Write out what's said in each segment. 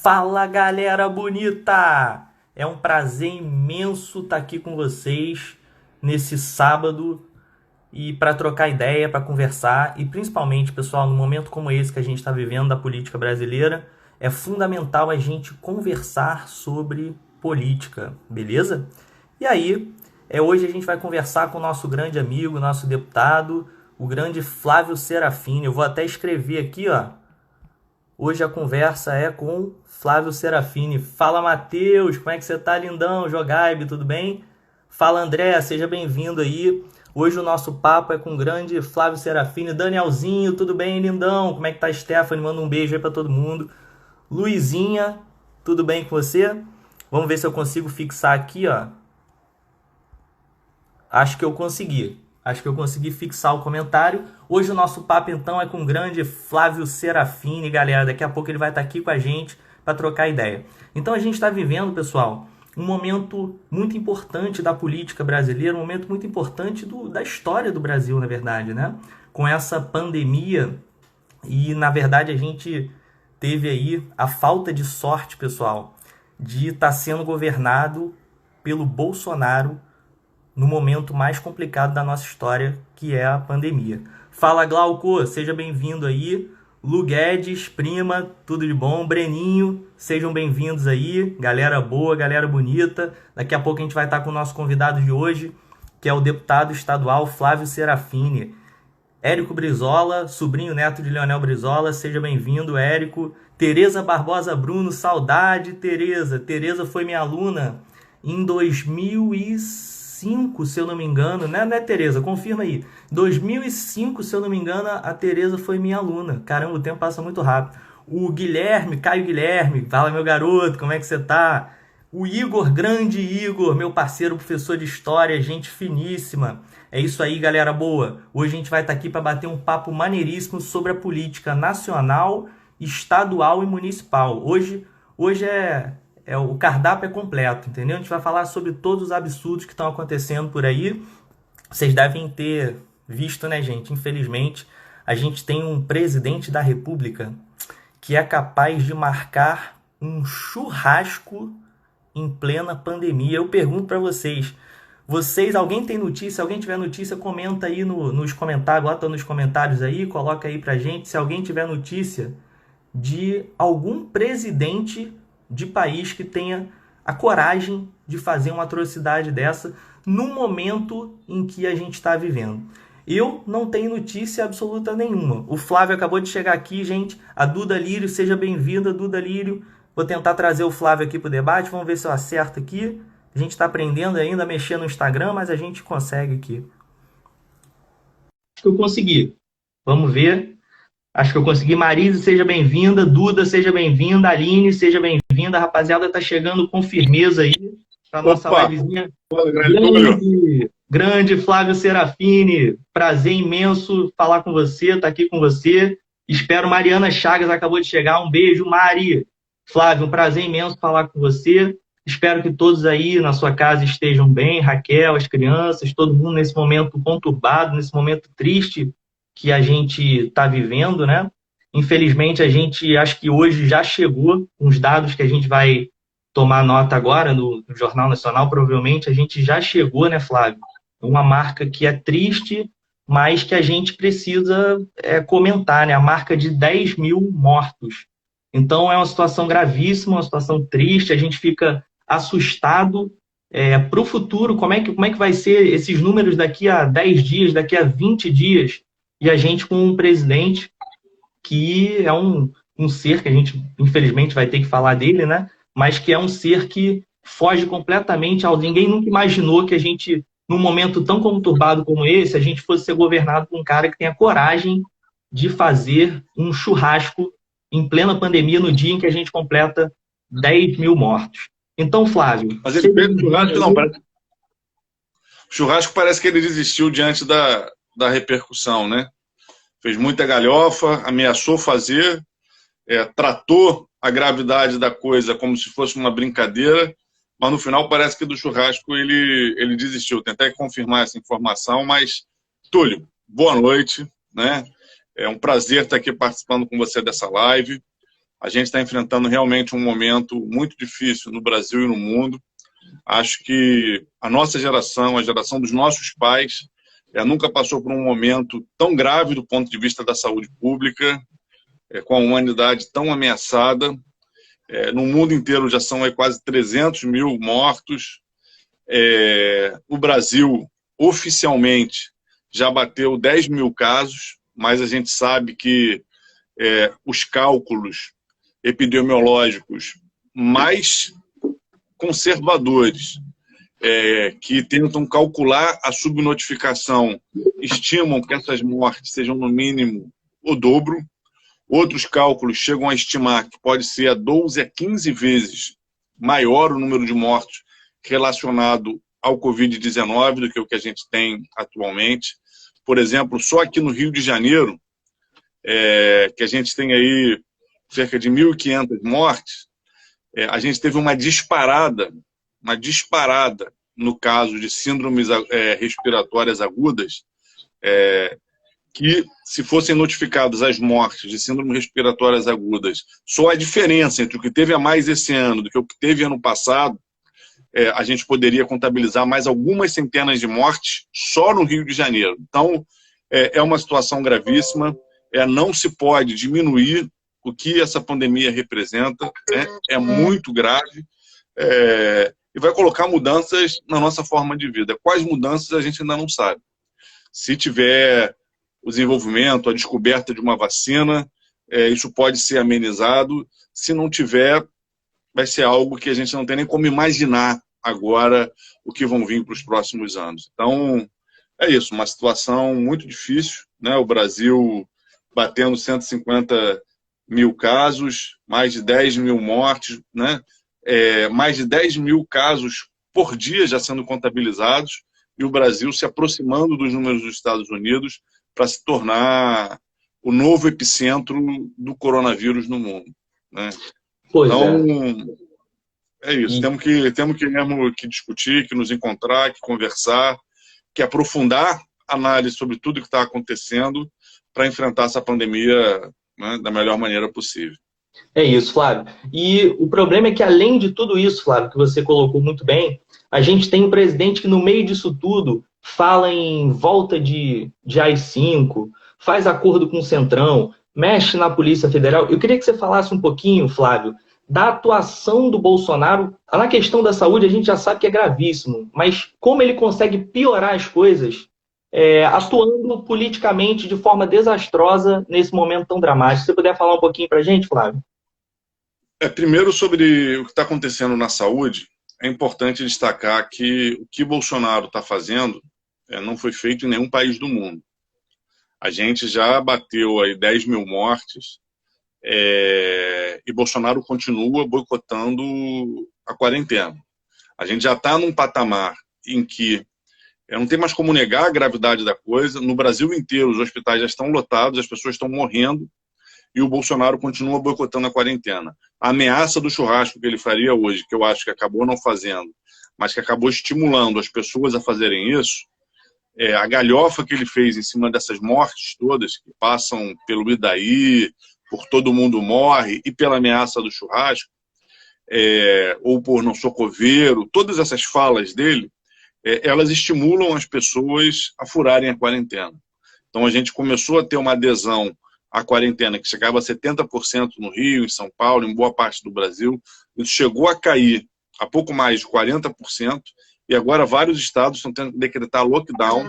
Fala, galera bonita! É um prazer imenso estar aqui com vocês nesse sábado e para trocar ideia, para conversar e principalmente, pessoal, num momento como esse que a gente está vivendo da política brasileira, é fundamental a gente conversar sobre política, beleza? E aí, hoje a gente vai conversar com o nosso grande amigo, nosso deputado, o grande Flávio Serafini. Eu vou até escrever aqui, ó. Hoje a conversa é com Flávio Serafini. Fala, Matheus, como é que você tá, lindão? Jogaib, tudo bem? Fala, André, seja bem-vindo aí. Hoje o nosso papo é com o grande Flávio Serafini. Danielzinho, tudo bem, lindão? Como é que tá, Stephanie? Manda um beijo aí pra todo mundo. Luizinha, tudo bem com você? Vamos ver se eu consigo fixar aqui, ó. Acho que eu consegui. Acho que eu consegui fixar o comentário. Hoje o nosso papo, então, é com o grande Flávio Serafini, galera. Daqui a pouco ele vai estar aqui com a gente para trocar ideia. Então a gente está vivendo, pessoal, um momento muito importante da política brasileira, um momento muito importante da história do Brasil, na verdade, né? Com essa pandemia e, na verdade, a gente teve aí a falta de sorte, pessoal, de estar sendo governado pelo Bolsonaro no momento mais complicado da nossa história, que é a pandemia. Fala, Glauco, seja bem-vindo aí. Lu Guedes, prima, tudo de bom. Breninho, sejam bem-vindos aí. Galera boa, galera bonita. Daqui a pouco a gente vai estar com o nosso convidado de hoje, que é o deputado estadual Flávio Serafini. Érico Brizola, sobrinho neto de Leonel Brizola, seja bem-vindo, Érico. Tereza Barbosa Bruno, saudade, Tereza. Tereza foi minha aluna em 2005, se eu não me engano, né, Tereza? Confirma aí. 2005, se eu não me engano, a Tereza foi minha aluna. Caramba, o tempo passa muito rápido. O Guilherme, Caio Guilherme, fala, meu garoto, como é que você tá? O Igor, grande Igor, meu parceiro, professor de história, gente finíssima. É isso aí, galera boa. Hoje a gente vai estar aqui para bater um papo maneiríssimo sobre a política nacional, estadual e municipal. Hoje o cardápio é completo, entendeu? A gente vai falar sobre todos os absurdos que estão acontecendo por aí. Vocês devem ter visto, né, gente? Infelizmente, a gente tem um presidente da República que é capaz de marcar um churrasco em plena pandemia. Eu pergunto para vocês, alguém tem notícia? Alguém tiver notícia, comenta aí nos comentários, bota nos comentários aí, coloca aí pra gente. Se alguém tiver notícia de algum presidente de país que tenha a coragem de fazer uma atrocidade dessa no momento em que a gente está vivendo. Eu não tenho notícia absoluta nenhuma. O Flávio acabou de chegar aqui, gente. A Duda Lírio, seja bem-vinda, Duda Lírio. Vou tentar trazer o Flávio aqui para o debate. Vamos ver se eu acerto aqui. A gente está aprendendo ainda a mexer no Instagram, mas a gente consegue aqui. Acho que eu consegui. Vamos ver. Acho que eu consegui. Marise, seja bem-vinda. Duda, seja bem-vinda. Aline, seja bem-vinda. A rapaziada tá chegando com firmeza aí para nossa livezinha. Grande Flávio Serafini. Prazer imenso falar com você, estar aqui com você. Espero. Mariana Chagas acabou de chegar. Um beijo, Mari. Flávio, um prazer imenso falar com você. Espero que todos aí na sua casa estejam bem. Raquel, as crianças, todo mundo nesse momento conturbado, nesse momento triste que a gente está vivendo, né? Infelizmente, a gente acho que hoje já chegou uns dados que a gente vai tomar nota agora no Jornal Nacional, provavelmente a gente já chegou, né, Flávio? Uma marca que é triste, mas que a gente precisa comentar, né? A marca de 10 mil mortos. Então, é uma situação gravíssima, uma situação triste, a gente fica assustado para o futuro, como é que vai ser esses números daqui a 10 dias, daqui a 20 dias, e a gente com um presidente que é um ser que a gente, infelizmente, vai ter que falar dele, né? Mas que é um ser que foge completamente ao... Ninguém nunca imaginou que a gente, num momento tão conturbado como esse, a gente fosse ser governado por um cara que tenha coragem de fazer um churrasco em plena pandemia, no dia em que a gente completa 10 mil mortos. Então, Flávio... Mas ele fez o churrasco, não, parece... O churrasco parece que ele desistiu diante da repercussão, né? Fez muita galhofa, ameaçou fazer, tratou a gravidade da coisa como se fosse uma brincadeira, mas no final parece que do churrasco ele desistiu. Tentei confirmar essa informação, mas, Túlio, boa noite, né? É um prazer estar aqui participando com você dessa live. A gente está enfrentando realmente um momento muito difícil no Brasil e no mundo. Acho que a nossa geração, a geração dos nossos pais, nunca passou por um momento tão grave do ponto de vista da saúde pública, com a humanidade tão ameaçada. No mundo inteiro já são quase 300 mil mortos. O Brasil, oficialmente, já bateu 10 mil casos, mas a gente sabe que os cálculos epidemiológicos mais conservadores, que tentam calcular a subnotificação, estimam que essas mortes sejam no mínimo o dobro. Outros cálculos chegam a estimar que pode ser a 12 a 15 vezes maior o número de mortos relacionado ao Covid-19 do que o que a gente tem atualmente. Por exemplo, só aqui no Rio de Janeiro, que a gente tem aí cerca de 1.500 mortes, a gente teve uma disparada no caso de síndromes respiratórias agudas, que, se fossem notificadas as mortes de síndromes respiratórias agudas, só a diferença entre o que teve a mais esse ano do que o que teve ano passado, a gente poderia contabilizar mais algumas centenas de mortes só no Rio de Janeiro. Então, é uma situação gravíssima, não se pode diminuir o que essa pandemia representa, né? É muito grave, e vai colocar mudanças na nossa forma de vida. Quais mudanças a gente ainda não sabe. Se tiver o desenvolvimento, a descoberta de uma vacina, isso pode ser amenizado. Se não tiver, vai ser algo que a gente não tem nem como imaginar agora o que vão vir para os próximos anos. Então, é isso, uma situação muito difícil, né? O Brasil batendo 150 mil casos, mais de 10 mil mortes, né? Mais de 10 mil casos por dia já sendo contabilizados, e o Brasil se aproximando dos números dos Estados Unidos para se tornar o novo epicentro do coronavírus no mundo, né? Pois então, é isso. Temos que mesmo que discutir, que nos encontrar, que conversar, que aprofundar a análise sobre tudo que está acontecendo para enfrentar essa pandemia, né, da melhor maneira possível. É isso, Flávio. E o problema é que, além de tudo isso, Flávio, que você colocou muito bem, a gente tem um presidente que, no meio disso tudo, fala em volta de AI-5, faz acordo com o Centrão, mexe na Polícia Federal. Eu queria que você falasse um pouquinho, Flávio, da atuação do Bolsonaro. Na questão da saúde, a gente já sabe que é gravíssimo, mas como ele consegue piorar as coisas atuando politicamente de forma desastrosa nesse momento tão dramático. Se você puder falar um pouquinho para a gente, Flávio? Primeiro, sobre o que está acontecendo na saúde, é importante destacar que o que Bolsonaro está fazendo não foi feito em nenhum país do mundo. A gente já bateu aí 10 mil mortes, e Bolsonaro continua boicotando a quarentena. A gente já está num patamar em que não tem mais como negar a gravidade da coisa. No Brasil inteiro, os hospitais já estão lotados, as pessoas estão morrendo, e o Bolsonaro continua boicotando a quarentena. A ameaça do churrasco que ele faria hoje, que eu acho que acabou não fazendo, mas que acabou estimulando as pessoas a fazerem isso, a galhofa que ele fez em cima dessas mortes todas, que passam pelo Idaí, por todo mundo morre, e pela ameaça do churrasco, ou por não sou coveiro, todas essas falas dele, elas estimulam as pessoas a furarem a quarentena. Então a gente começou a ter uma adesão à quarentena que chegava a 70% no Rio, em São Paulo, em boa parte do Brasil. Isso chegou a cair a pouco mais de 40%, e agora vários estados estão tendo que decretar lockdown,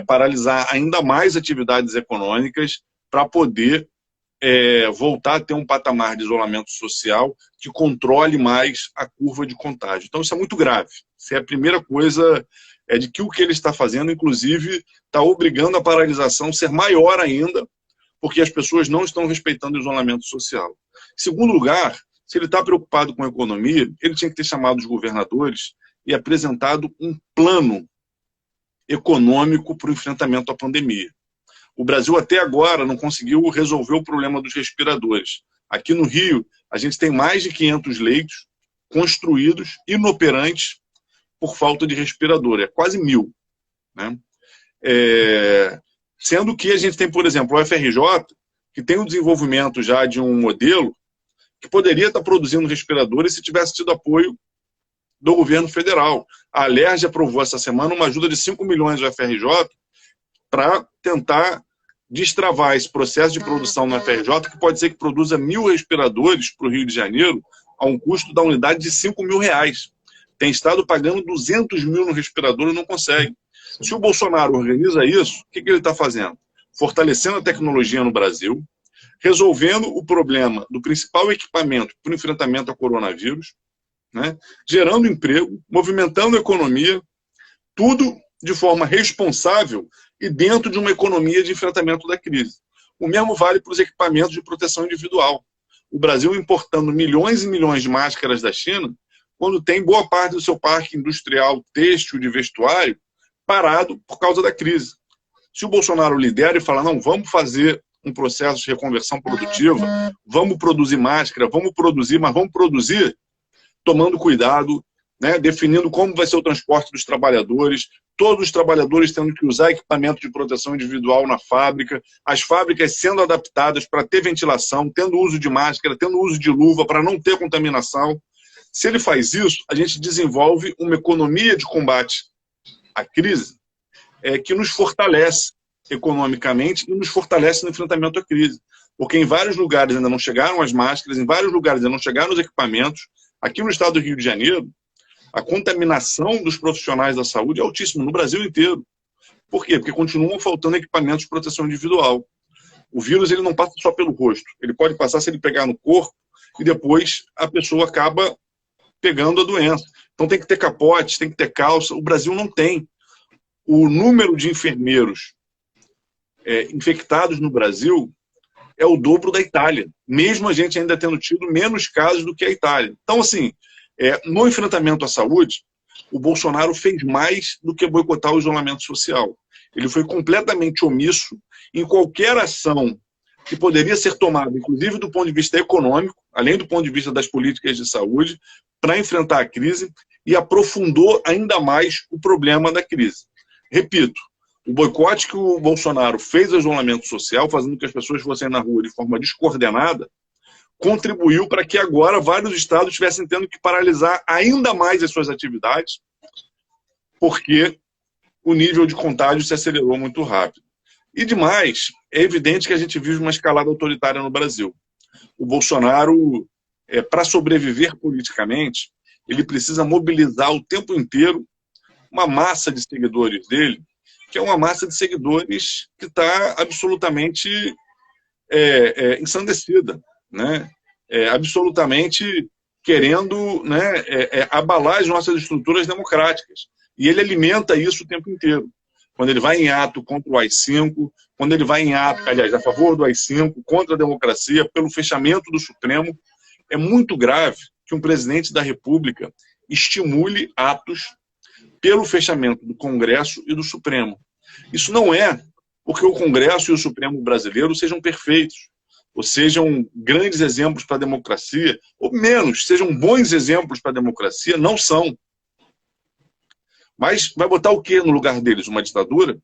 paralisar ainda mais atividades econômicas para poder voltar a ter um patamar de isolamento social que controle mais a curva de contágio. Então isso é muito grave. Isso é a primeira coisa, de que o que ele está fazendo, inclusive, está obrigando a paralisação a ser maior ainda, porque as pessoas não estão respeitando o isolamento social. Em segundo lugar, se ele está preocupado com a economia, ele tinha que ter chamado os governadores e apresentado um plano econômico para o enfrentamento à pandemia. O Brasil até agora não conseguiu resolver o problema dos respiradores. Aqui no Rio, a gente tem mais de 500 leitos construídos, inoperantes, por falta de respirador. É quase 1.000. Né? Sendo que a gente tem, por exemplo, o FRJ, que tem o desenvolvimento já de um modelo que poderia estar produzindo respiradores se tivesse tido apoio do governo federal. A Alerj aprovou essa semana uma ajuda de 5 milhões do FRJ para tentar destravar esse processo de produção no FRJ, que pode ser que produza 1.000 respiradores para o Rio de Janeiro a um custo da unidade de R$5.000. Tem estado pagando 200 mil no respirador e não consegue. Se o Bolsonaro organiza isso, o que ele está fazendo? Fortalecendo a tecnologia no Brasil, resolvendo o problema do principal equipamento para o enfrentamento ao coronavírus, né? Gerando emprego, movimentando a economia, tudo de forma responsável e dentro de uma economia de enfrentamento da crise. O mesmo vale para os equipamentos de proteção individual. O Brasil importando milhões e milhões de máscaras da China, quando tem boa parte do seu parque industrial, têxtil, de vestuário, parado por causa da crise. Se o Bolsonaro lidera e fala, não, vamos fazer um processo de reconversão produtiva, vamos produzir máscara, vamos produzir, mas vamos produzir tomando cuidado, né, definindo como vai ser o transporte dos trabalhadores, todos os trabalhadores tendo que usar equipamento de proteção individual na fábrica, as fábricas sendo adaptadas para ter ventilação, tendo uso de máscara, tendo uso de luva para não ter contaminação. Se ele faz isso, a gente desenvolve uma economia de combate à crise que nos fortalece economicamente e nos fortalece no enfrentamento à crise. Porque em vários lugares ainda não chegaram as máscaras, em vários lugares ainda não chegaram os equipamentos. Aqui no estado do Rio de Janeiro, a contaminação dos profissionais da saúde é altíssima, no Brasil inteiro. Por quê? Porque continuam faltando equipamentos de proteção individual. O vírus ele não passa só pelo rosto, ele pode passar se ele pegar no corpo e depois a pessoa acaba pegando a doença. Então tem que ter capote, tem que ter calça. O Brasil não tem. O número de enfermeiros infectados no Brasil é o dobro da Itália, mesmo a gente ainda tendo tido menos casos do que a Itália. Então, assim, no enfrentamento à saúde, o Bolsonaro fez mais do que boicotar o isolamento social. Ele foi completamente omisso em qualquer ação que poderia ser tomada, inclusive do ponto de vista econômico, além do ponto de vista das políticas de saúde, para enfrentar a crise, e aprofundou ainda mais o problema da crise. Repito, o boicote que o Bolsonaro fez ao isolamento social, fazendo que as pessoas fossem na rua de forma descoordenada, contribuiu para que agora vários estados estivessem tendo que paralisar ainda mais as suas atividades, porque o nível de contágio se acelerou muito rápido. E demais, é evidente que a gente vive uma escalada autoritária no Brasil. O Bolsonaro, para sobreviver politicamente, ele precisa mobilizar o tempo inteiro uma massa de seguidores dele, que é uma massa de seguidores que está absolutamente ensandecida, né? Absolutamente querendo, né, abalar as nossas estruturas democráticas. E ele alimenta isso o tempo inteiro. Quando ele vai em ato contra o AI-5, quando ele vai em ato, aliás, a favor do AI-5, contra a democracia, pelo fechamento do Supremo, é muito grave que um presidente da República estimule atos pelo fechamento do Congresso e do Supremo. Isso não é porque o Congresso e o Supremo brasileiro sejam perfeitos, ou sejam grandes exemplos para a democracia, ou menos, sejam bons exemplos para a democracia, não são. Mas vai botar o quê no lugar deles? Uma ditadura?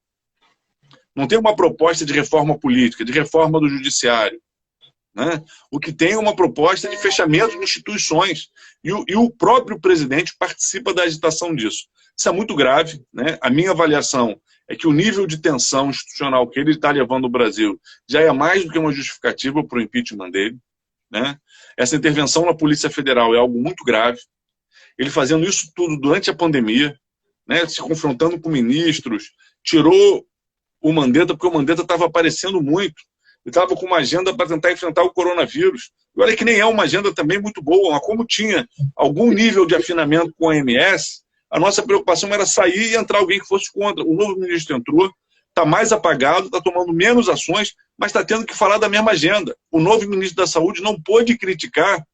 Não tem uma proposta de reforma política, de reforma do judiciário, né? O que tem é uma proposta de fechamento de instituições. E o próprio presidente participa da agitação disso. Isso é muito grave, né? A minha avaliação é que o nível de tensão institucional que ele está levando o Brasil já é mais do que uma justificativa para o impeachment dele, né? Essa intervenção na Polícia Federal é algo muito grave. Ele fazendo isso tudo durante a pandemia, né? Se confrontando com ministros, tirou o Mandetta porque o Mandetta estava aparecendo muito. Ele estava com uma agenda para tentar enfrentar o coronavírus. E olha que nem é uma agenda também muito boa, mas como tinha algum nível de afinamento com a OMS, a nossa preocupação era sair e entrar alguém que fosse contra. O novo ministro entrou, está mais apagado, está tomando menos ações, mas está tendo que falar da mesma agenda. O novo ministro da Saúde não pôde criticar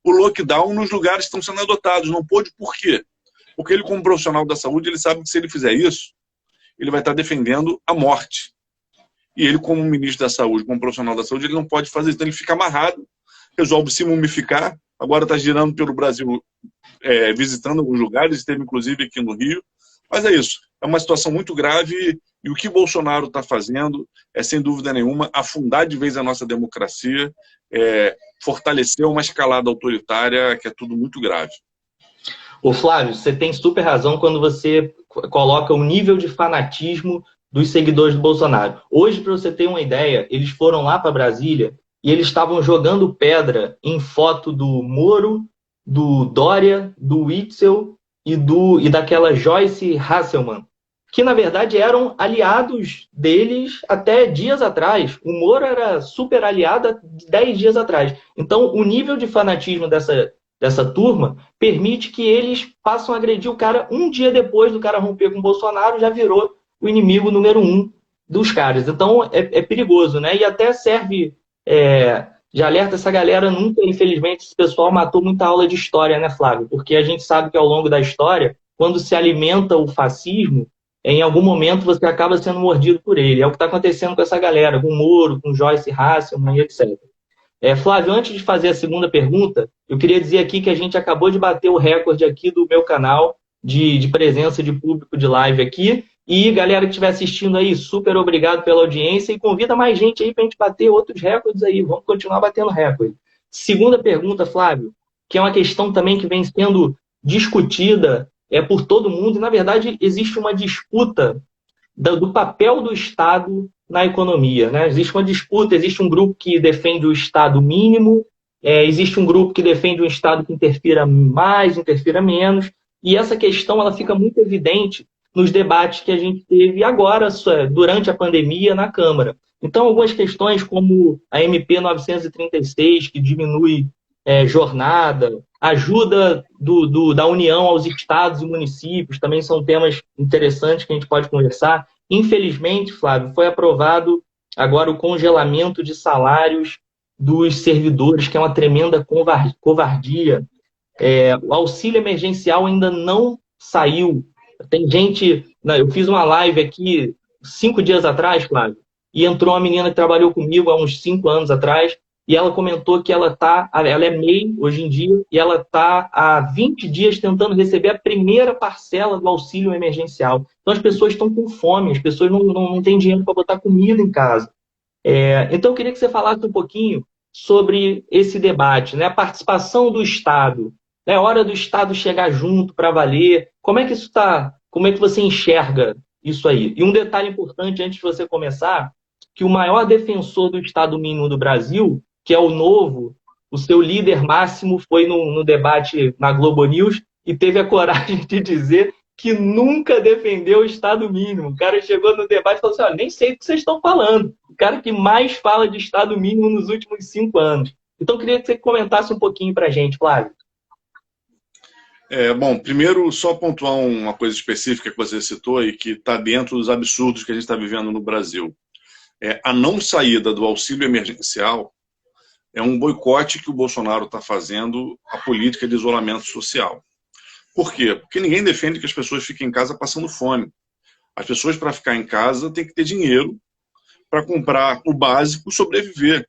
o lockdown nos lugares que estão sendo adotados. Não pôde por quê? Porque ele, como profissional da saúde, ele sabe que se ele fizer isso, ele vai estar defendendo a morte. E ele, como ministro da Saúde, como profissional da saúde, ele não pode fazer isso. Então ele fica amarrado, resolve se mumificar, agora está girando pelo Brasil, visitando alguns lugares, esteve inclusive aqui no Rio. Mas é isso, é uma situação muito grave e o que Bolsonaro está fazendo é, sem dúvida nenhuma, afundar de vez a nossa democracia, fortaleceu uma escalada autoritária que é tudo muito grave. Ô Flávio, você tem super razão quando você coloca o nível de fanatismo dos seguidores do Bolsonaro. Hoje, para você ter uma ideia, eles foram lá para Brasília e eles estavam jogando pedra em foto do Moro, do Dória, do Witzel e daquela Joyce Hasselman, que na verdade eram aliados deles até dias atrás. O Moro era super aliado há 10 dias atrás. Então, o nível de fanatismo dessa turma permite que eles passem a agredir o cara um dia depois do cara romper com o Bolsonaro, já virou o inimigo número 1 dos caras. Então, é perigoso, né? E até serve de alerta essa galera nunca, infelizmente, esse pessoal matou muita aula de história, né, Flávio? Porque a gente sabe que ao longo da história, quando se alimenta o fascismo, em algum momento você acaba sendo mordido por ele. É o que está acontecendo com essa galera, com o Moro, com Joyce Hasselman, etc. Flávio, antes de fazer a segunda pergunta, eu queria dizer aqui que a gente acabou de bater o recorde aqui do meu canal de presença de público de live aqui. E galera que estiver assistindo aí, super obrigado pela audiência e convida mais gente aí para a gente bater outros recordes aí. Vamos continuar batendo recorde. Segunda pergunta, Flávio, que é uma questão também que vem sendo discutida por todo mundo. E, na verdade, existe uma disputa do papel do Estado na economia, né? Existe uma disputa, existe um grupo que defende o Estado mínimo, existe um grupo que defende um Estado que interfira mais, interfira menos, e essa questão ela fica muito evidente nos debates que a gente teve agora, durante a pandemia, na Câmara. Então, algumas questões como a MP 936, que diminui jornada, ajuda da União aos estados e municípios, também são temas interessantes que a gente pode conversar. Infelizmente, Flávio, foi aprovado agora o congelamento de salários dos servidores, que é uma tremenda covardia. O auxílio emergencial ainda não saiu. Tem gente... Eu fiz uma live aqui 5 dias atrás, Flávio, e entrou uma menina que trabalhou comigo há uns 5 anos atrás, e ela comentou que ela é MEI hoje em dia, e ela está há 20 dias tentando receber a primeira parcela do auxílio emergencial. Então as pessoas estão com fome, as pessoas não têm dinheiro para botar comida em casa. Então eu queria que você falasse um pouquinho sobre esse debate, né? A participação do Estado. É hora do Estado chegar junto para valer. Como é que isso está? Como é que você enxerga isso aí? E um detalhe importante antes de você começar, que o maior defensor do Estado mínimo do Brasil, que é o Novo, o seu líder máximo foi no debate na Globo News e teve a coragem de dizer que nunca defendeu o Estado mínimo. O cara chegou no debate e falou assim, nem sei o que vocês estão falando. O cara que mais fala de Estado mínimo nos últimos 5 anos. Então, eu queria que você comentasse um pouquinho para a gente, Flávio. Bom, primeiro, só pontuar uma coisa específica que você citou e que está dentro dos absurdos que a gente está vivendo no Brasil. A não saída do auxílio emergencial é um boicote que o Bolsonaro está fazendo à política de isolamento social. Por quê? Porque ninguém defende que as pessoas fiquem em casa passando fome. As pessoas, para ficar em casa, têm que ter dinheiro para comprar o básico e sobreviver.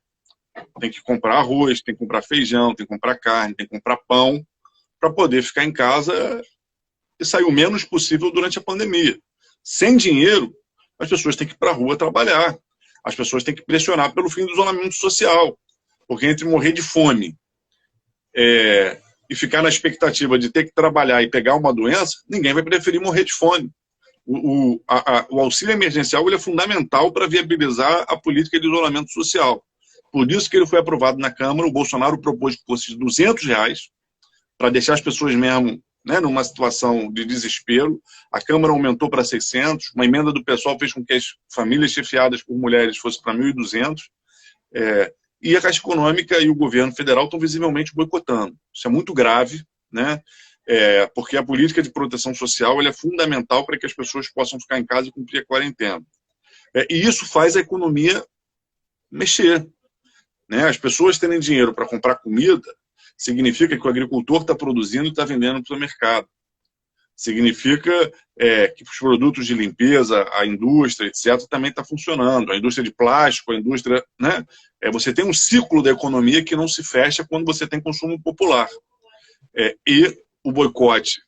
Tem que comprar arroz, tem que comprar feijão, tem que comprar carne, tem que comprar pão, para poder ficar em casa e sair o menos possível durante a pandemia. Sem dinheiro, as pessoas têm que ir para a rua trabalhar. As pessoas têm que pressionar pelo fim do isolamento social. Porque entre morrer de fome e ficar na expectativa de ter que trabalhar e pegar uma doença, ninguém vai preferir morrer de fome. O auxílio emergencial ele é fundamental para viabilizar a política de isolamento social. Por isso que ele foi aprovado na Câmara. O Bolsonaro propôs que fosse de R$200 para deixar as pessoas mesmo, né, numa situação de desespero. A Câmara aumentou para 600. Uma emenda do PSOL fez com que as famílias chefiadas por mulheres fossem para 1.200. E a Caixa Econômica e o governo federal estão visivelmente boicotando. Isso é muito grave, né? Porque a política de proteção social ela é fundamental para que as pessoas possam ficar em casa e cumprir a quarentena. E isso faz a economia mexer, né? As pessoas terem dinheiro para comprar comida significa que o agricultor está produzindo e está vendendo para o mercado. Significa que os produtos de limpeza, a indústria, etc., também está funcionando. A indústria de plástico, a indústria... né? Você tem um ciclo da economia que não se fecha quando você tem consumo popular. E o boicote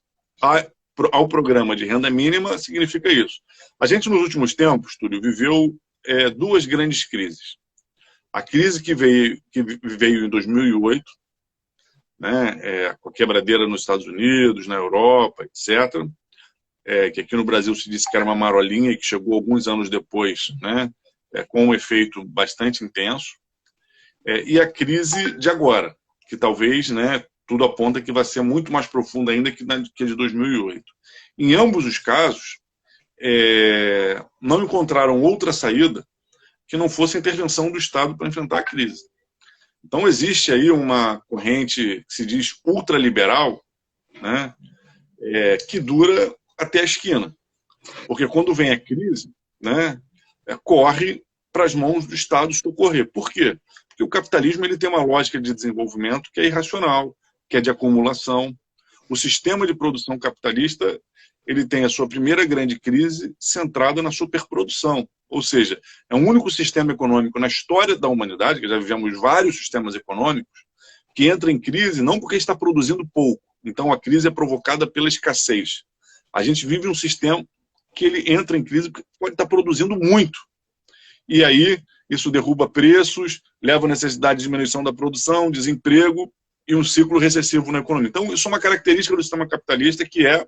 ao programa de renda mínima significa isso. A gente, nos últimos tempos, Túlio, viveu 2 grandes crises. A crise que veio em 2008, né, com a quebradeira nos Estados Unidos, na Europa, etc., que aqui no Brasil se disse que era uma marolinha e que chegou alguns anos depois, né, com um efeito bastante intenso, e a crise de agora, que talvez, né, tudo aponta que vai ser muito mais profunda ainda que a de 2008. Em ambos os casos, não encontraram outra saída que não fosse a intervenção do Estado para enfrentar a crise. Então, existe aí uma corrente que se diz ultraliberal, né, que dura até a esquina. Porque quando vem a crise, né, corre para as mãos do Estado socorrer. Por quê? Porque o capitalismo ele tem uma lógica de desenvolvimento que é irracional, que é de acumulação. O sistema de produção capitalista ele tem a sua primeira grande crise centrada na superprodução. Ou seja, é um único sistema econômico na história da humanidade, que já vivemos vários sistemas econômicos, que entra em crise não porque está produzindo pouco. Então a crise é provocada pela escassez. A gente vive um sistema que ele entra em crise porque pode estar produzindo muito. E aí isso derruba preços, leva a necessidade de diminuição da produção, desemprego e um ciclo recessivo na economia. Então isso é uma característica do sistema capitalista que é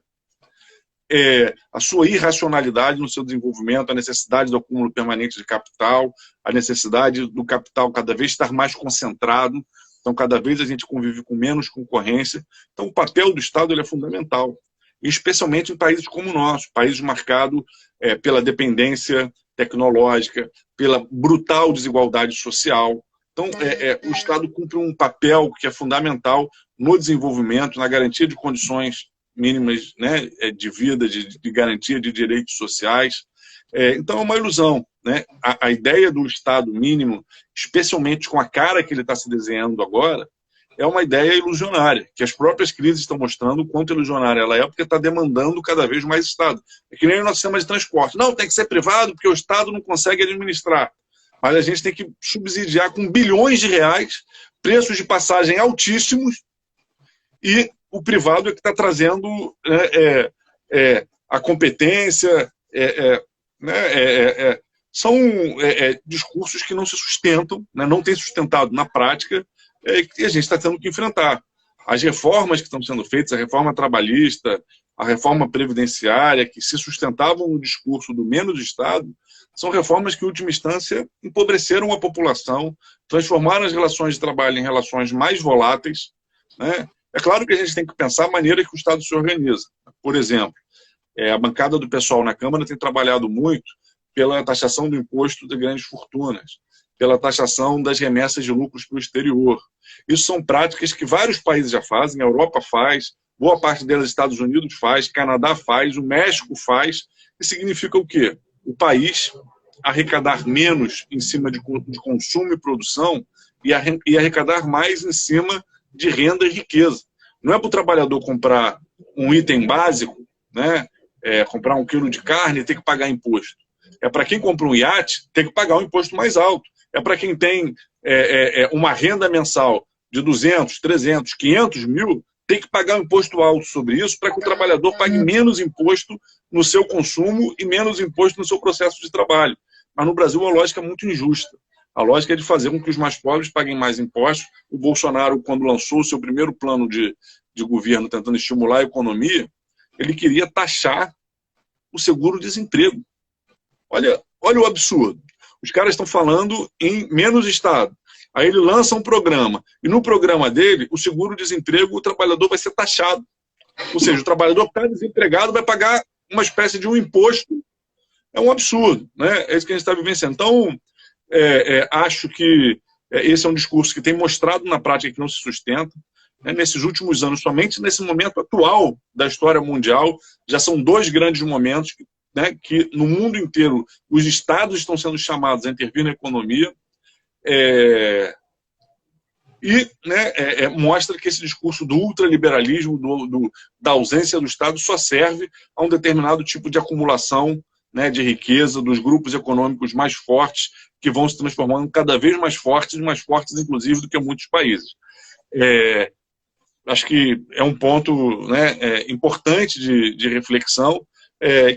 a sua irracionalidade no seu desenvolvimento, a necessidade do acúmulo permanente de capital, a necessidade do capital cada vez estar mais concentrado, então cada vez a gente convive com menos concorrência. Então o papel do Estado ele é fundamental, especialmente em países como o nosso, países marcados pela dependência tecnológica, pela brutal desigualdade social. Então o Estado cumpre um papel que é fundamental no desenvolvimento, na garantia de condições mínimas, né, de vida, de garantia de direitos sociais. Então é uma ilusão, né? A ideia do Estado mínimo, especialmente com a cara que ele está se desenhando agora, é uma ideia ilusionária, que as próprias crises estão mostrando o quanto ilusionária ela é, porque está demandando cada vez mais Estado. É que nem o nosso sistema de transporte. Não, tem que ser privado porque o Estado não consegue administrar. Mas a gente tem que subsidiar com bilhões de reais, preços de passagem altíssimos, e o privado é que está trazendo a competência. São discursos que não se sustentam, né, não têm sustentado na prática, que a gente está tendo que enfrentar. As reformas que estão sendo feitas, a reforma trabalhista, a reforma previdenciária, que se sustentavam no discurso do menos Estado, são reformas que, em última instância, empobreceram a população, transformaram as relações de trabalho em relações mais voláteis, né? É claro que a gente tem que pensar a maneira que o Estado se organiza. Por exemplo, a bancada do pessoal na Câmara tem trabalhado muito pela taxação do imposto de grandes fortunas, pela taxação das remessas de lucros para o exterior. Isso são práticas que vários países já fazem, a Europa faz, boa parte delas os Estados Unidos faz, Canadá faz, o México faz. Isso significa o quê? O país arrecadar menos em cima de consumo e produção e arrecadar mais em cima de renda e riqueza. Não é para o trabalhador comprar um item básico, né, comprar 1 quilo de carne e ter que pagar imposto. É para quem compra um iate, ter que pagar um imposto mais alto. É para quem tem uma renda mensal de 200, 300, 500 mil, tem que pagar um imposto alto sobre isso para que o trabalhador pague menos imposto no seu consumo e menos imposto no seu processo de trabalho. Mas no Brasil a lógica é muito injusta. A lógica é de fazer com que os mais pobres paguem mais impostos. O Bolsonaro, quando lançou o seu primeiro plano de governo tentando estimular a economia, ele queria taxar o seguro-desemprego. Olha o absurdo. Os caras estão falando em menos Estado. Aí ele lança um programa. E no programa dele, o seguro-desemprego, o trabalhador vai ser taxado. Ou seja, o trabalhador que está desempregado vai pagar uma espécie de um imposto. É um absurdo, né? É isso que a gente está vivenciando. Então, acho que esse é um discurso que tem mostrado na prática que não se sustenta. Nesses últimos anos, somente nesse momento atual da história mundial, já são 2 grandes momentos, né, que no mundo inteiro os estados estão sendo chamados a intervir na economia, mostra que esse discurso do ultraliberalismo, da ausência do Estado, só serve a um determinado tipo de acumulação, né, de riqueza dos grupos econômicos mais fortes, que vão se transformando cada vez mais fortes inclusive do que muitos países. Acho que é um ponto, né, importante de reflexão,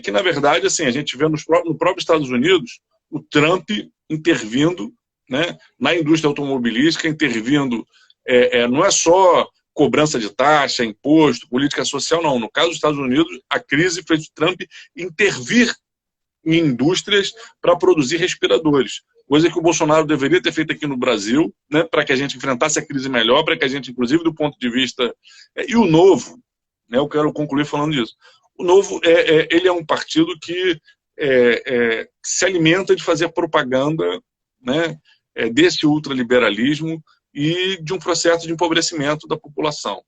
que, na verdade, assim, a gente vê no próprio Estados Unidos o Trump intervindo né, na indústria automobilística, intervindo, não é só cobrança de taxa, imposto, política social, não. No caso dos Estados Unidos, a crise fez o Trump intervir em indústrias para produzir respiradores, coisa que o Bolsonaro deveria ter feito aqui no Brasil, né, para que a gente enfrentasse a crise melhor, para que a gente, inclusive, do ponto de vista... E o Novo, né, eu quero concluir falando disso, o Novo, ele é um partido que se alimenta de fazer propaganda, né, desse ultraliberalismo e de um processo de empobrecimento da população.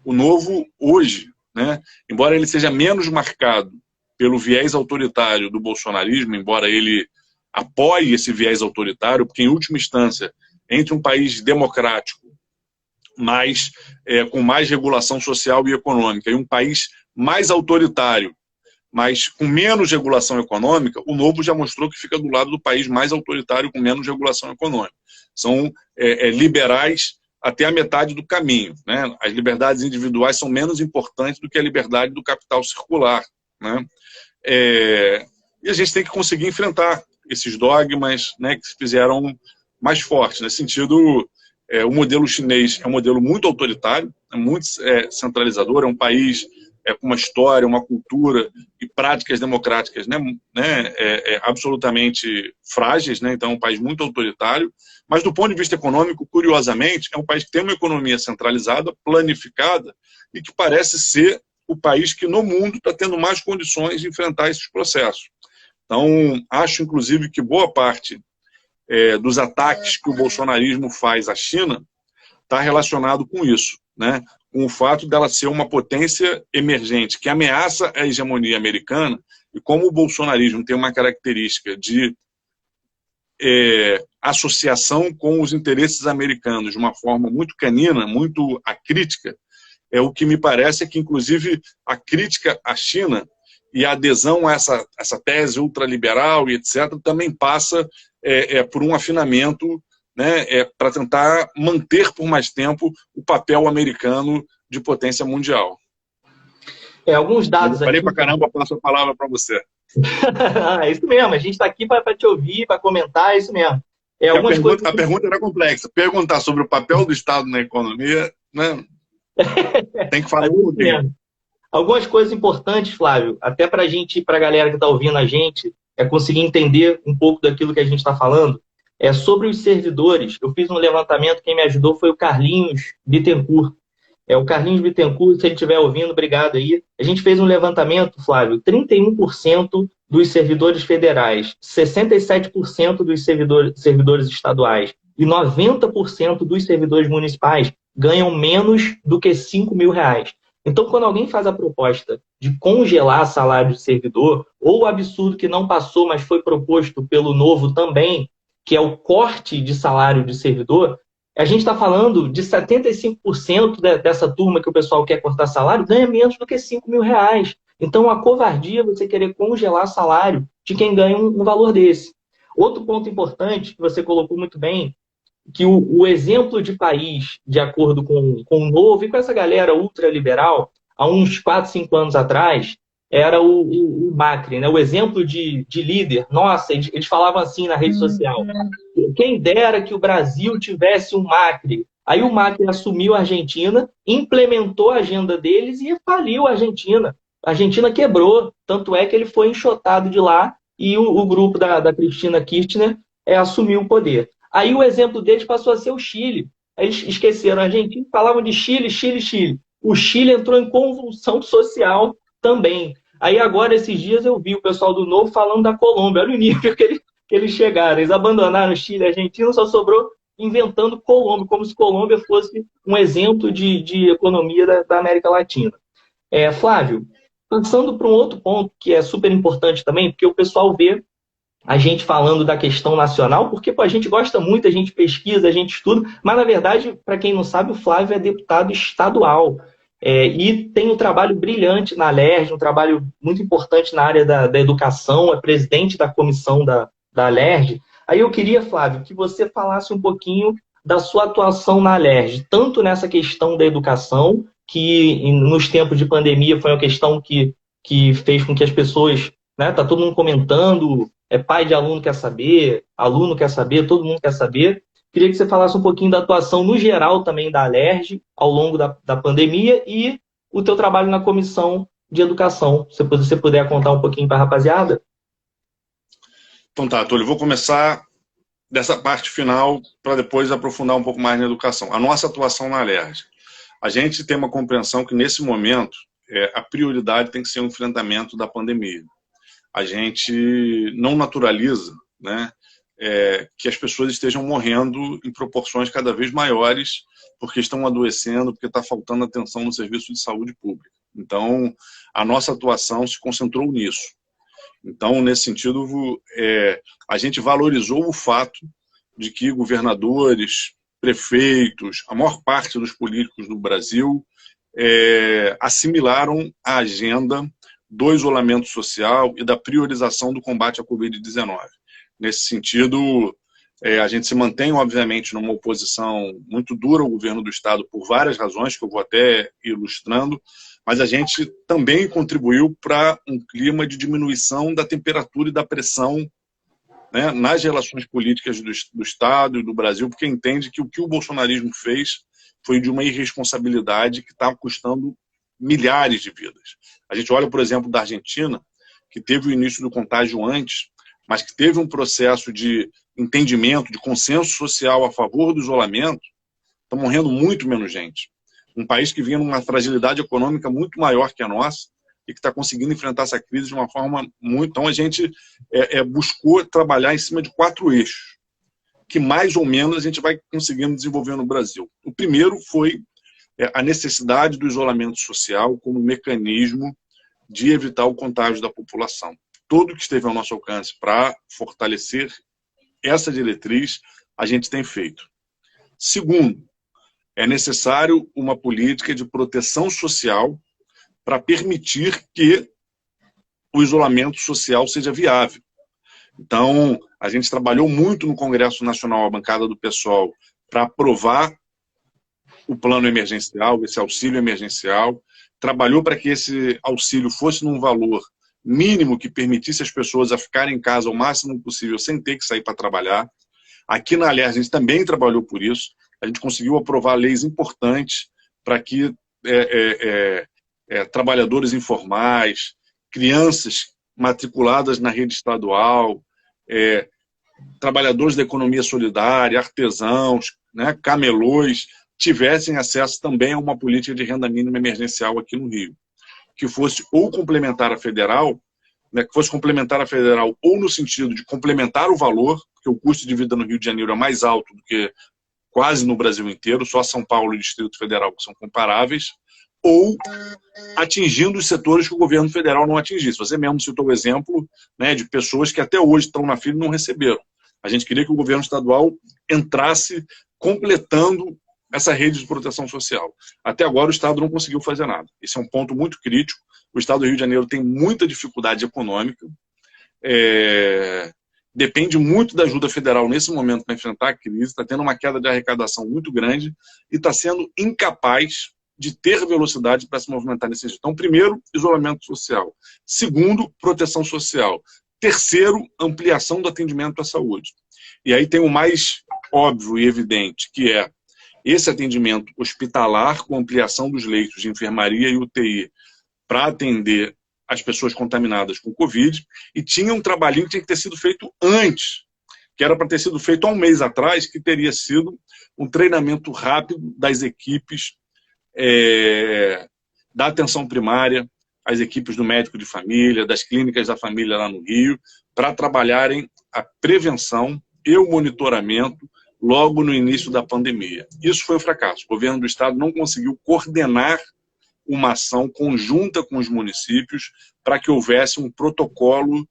O Novo, hoje, né, embora ele seja menos marcado pelo viés autoritário do bolsonarismo, embora ele apoie esse viés autoritário, porque, em última instância, entre um país democrático, mas com mais regulação social e econômica, e um país mais autoritário, mas com menos regulação econômica, o Novo já mostrou que fica do lado do país mais autoritário com menos regulação econômica. São liberais até a metade do caminho, né? As liberdades individuais são menos importantes do que a liberdade do capital circular, né? E a gente tem que conseguir enfrentar esses dogmas, né, que se fizeram mais fortes. Nesse sentido, o modelo chinês é um modelo muito autoritário, é muito centralizador, é um país com uma história, uma cultura e práticas democráticas, né, absolutamente frágeis, né, então é um país muito autoritário, mas do ponto de vista econômico, curiosamente, é um país que tem uma economia centralizada, planificada, e que parece ser o país que no mundo está tendo mais condições de enfrentar esses processos. Então, acho, inclusive, que boa parte dos ataques que o bolsonarismo faz à China está relacionado com isso, né? Com o fato dela ser uma potência emergente que ameaça a hegemonia americana, e como o bolsonarismo tem uma característica de associação com os interesses americanos de uma forma muito canina, muito acrítica, o que me parece é que, inclusive, a crítica à China e a adesão a essa tese ultraliberal e etc., também passa por um afinamento, né, para tentar manter por mais tempo o papel americano de potência mundial. Alguns dados aqui... Falei pra caramba, passo a palavra para você. É isso mesmo, a gente está aqui para te ouvir, para comentar, é isso mesmo. A pergunta era complexa. Perguntar sobre o papel do Estado na economia, né, tem que falar um pouquinho. Algumas coisas importantes, Flávio, até para a galera que está ouvindo a gente, conseguir entender um pouco daquilo que a gente está falando. Sobre os servidores, eu fiz um levantamento, quem me ajudou foi o Carlinhos Bittencourt. O Carlinhos Bittencourt, se ele estiver ouvindo, obrigado aí. A gente fez um levantamento, Flávio, 31% dos servidores federais, 67% dos servidores estaduais e 90% dos servidores municipais ganham menos do que R$5.000. Então, quando alguém faz a proposta de congelar salário de servidor, ou o absurdo que não passou, mas foi proposto pelo Novo também, que é o corte de salário de servidor, a gente está falando de 75% dessa turma que o pessoal quer cortar salário ganha menos do que R$5.000. Então, a covardia é você querer congelar salário de quem ganha um valor desse. Outro ponto importante, que você colocou muito bem, que o exemplo de país, de acordo com o Novo e com essa galera ultraliberal, há uns 4, 5 anos atrás, era o Macri, né? O exemplo de líder. Nossa, eles falavam assim na rede social. Quem dera que o Brasil tivesse um Macri. Aí o Macri assumiu a Argentina, implementou a agenda deles e faliu a Argentina. A Argentina quebrou, tanto é que ele foi enxotado de lá e o grupo da Cristina Kirchner assumiu o poder. Aí o exemplo deles passou a ser o Chile. Eles esqueceram a Argentina, falavam de Chile, Chile, Chile. O Chile entrou em convulsão social também. Aí agora, esses dias, eu vi o pessoal do Novo falando da Colômbia. Olha o nível que eles chegaram. Eles abandonaram o Chile e a Argentina, só sobrou inventando Colômbia, como se Colômbia fosse um exemplo de economia da América Latina. Flávio, passando para um outro ponto que é super importante também, porque o pessoal vê a gente falando da questão nacional, porque a gente gosta muito, a gente pesquisa, a gente estuda, mas, na verdade, para quem não sabe, o Flávio é deputado estadual. E tem um trabalho brilhante na Alerj, um trabalho muito importante na área da educação, é presidente da comissão da Alerj. Aí eu queria, Flávio, que você falasse um pouquinho da sua atuação na Alerj, tanto nessa questão da educação, que nos tempos de pandemia foi uma questão que fez com que as pessoas, né, tá todo mundo comentando pai de aluno quer saber, aluno quer saber, todo mundo quer saber. Queria que você falasse um pouquinho da atuação no geral também da Alerj ao longo da pandemia e o teu trabalho na comissão de educação. Se você puder contar um pouquinho para a rapaziada. Então tá, Túlio, vou começar dessa parte final para depois aprofundar um pouco mais na educação. A nossa atuação na Alerj. A gente tem uma compreensão que nesse momento a prioridade tem que ser o enfrentamento da pandemia. A gente não naturaliza, né, que as pessoas estejam morrendo em proporções cada vez maiores porque estão adoecendo, porque está faltando atenção no serviço de saúde pública. Então, a nossa atuação se concentrou nisso. Então, nesse sentido, a gente valorizou o fato de que governadores, prefeitos, a maior parte dos políticos do Brasil assimilaram a agenda do isolamento social e da priorização do combate à Covid-19. Nesse sentido, a gente se mantém, obviamente, numa oposição muito dura ao governo do Estado por várias razões, que eu vou até ilustrando, mas a gente também contribuiu para um clima de diminuição da temperatura e da pressão, né, nas relações políticas do Estado e do Brasil, porque entende que o que o bolsonarismo fez foi de uma irresponsabilidade que está custando milhares de vidas. A gente olha, por exemplo, da Argentina, que teve o início do contágio antes, mas que teve um processo de entendimento, de consenso social a favor do isolamento, está morrendo muito menos gente. Um país que vinha numa fragilidade econômica muito maior que a nossa e que está conseguindo enfrentar essa crise de uma forma muito... Então, a gente buscou trabalhar em cima de 4 eixos, que mais ou menos a gente vai conseguindo desenvolver no Brasil. O primeiro foi a necessidade do isolamento social como mecanismo de evitar o contágio da população. Tudo que esteve ao nosso alcance para fortalecer essa diretriz, a gente tem feito. Segundo, é necessário uma política de proteção social para permitir que o isolamento social seja viável. Então, a gente trabalhou muito no Congresso Nacional, a bancada do PSOL, para aprovar o plano emergencial, esse auxílio emergencial, trabalhou para que esse auxílio fosse num valor mínimo que permitisse as pessoas a ficarem em casa o máximo possível sem ter que sair para trabalhar. Aqui na Alerj, a gente também trabalhou por isso. A gente conseguiu aprovar leis importantes para que trabalhadores informais, crianças matriculadas na rede estadual, trabalhadores da economia solidária, artesãos, né, camelôs, tivessem acesso também a uma política de renda mínima emergencial aqui no Rio, que fosse ou complementar a federal, né, que fosse complementar a federal ou no sentido de complementar o valor, porque o custo de vida no Rio de Janeiro é mais alto do que quase no Brasil inteiro, só São Paulo e Distrito Federal que são comparáveis, ou atingindo os setores que o governo federal não atingisse. Você mesmo citou o exemplo, né, de pessoas que até hoje estão na fila e não receberam. A gente queria que o governo estadual entrasse completando essa rede de proteção social. Até agora o Estado não conseguiu fazer nada. Esse é um ponto muito crítico. O Estado do Rio de Janeiro tem muita dificuldade econômica, depende muito da ajuda federal nesse momento para enfrentar a crise, está tendo uma queda de arrecadação muito grande e está sendo incapaz de ter velocidade para se movimentar nesse sentido. Então, primeiro, isolamento social. Segundo, proteção social. Terceiro, ampliação do atendimento à saúde. E aí tem o mais óbvio e evidente, que é esse atendimento hospitalar com ampliação dos leitos de enfermaria e UTI para atender as pessoas contaminadas com Covid, e tinha um trabalhinho que tinha que ter sido feito antes, que era para ter sido feito há um mês atrás, que teria sido um treinamento rápido das equipes da atenção primária, as equipes do médico de família, das clínicas da família lá no Rio, para trabalharem a prevenção e o monitoramento logo no início da pandemia. Isso foi um fracasso. O governo do Estado não conseguiu coordenar uma ação conjunta com os municípios para que houvesse um protocolo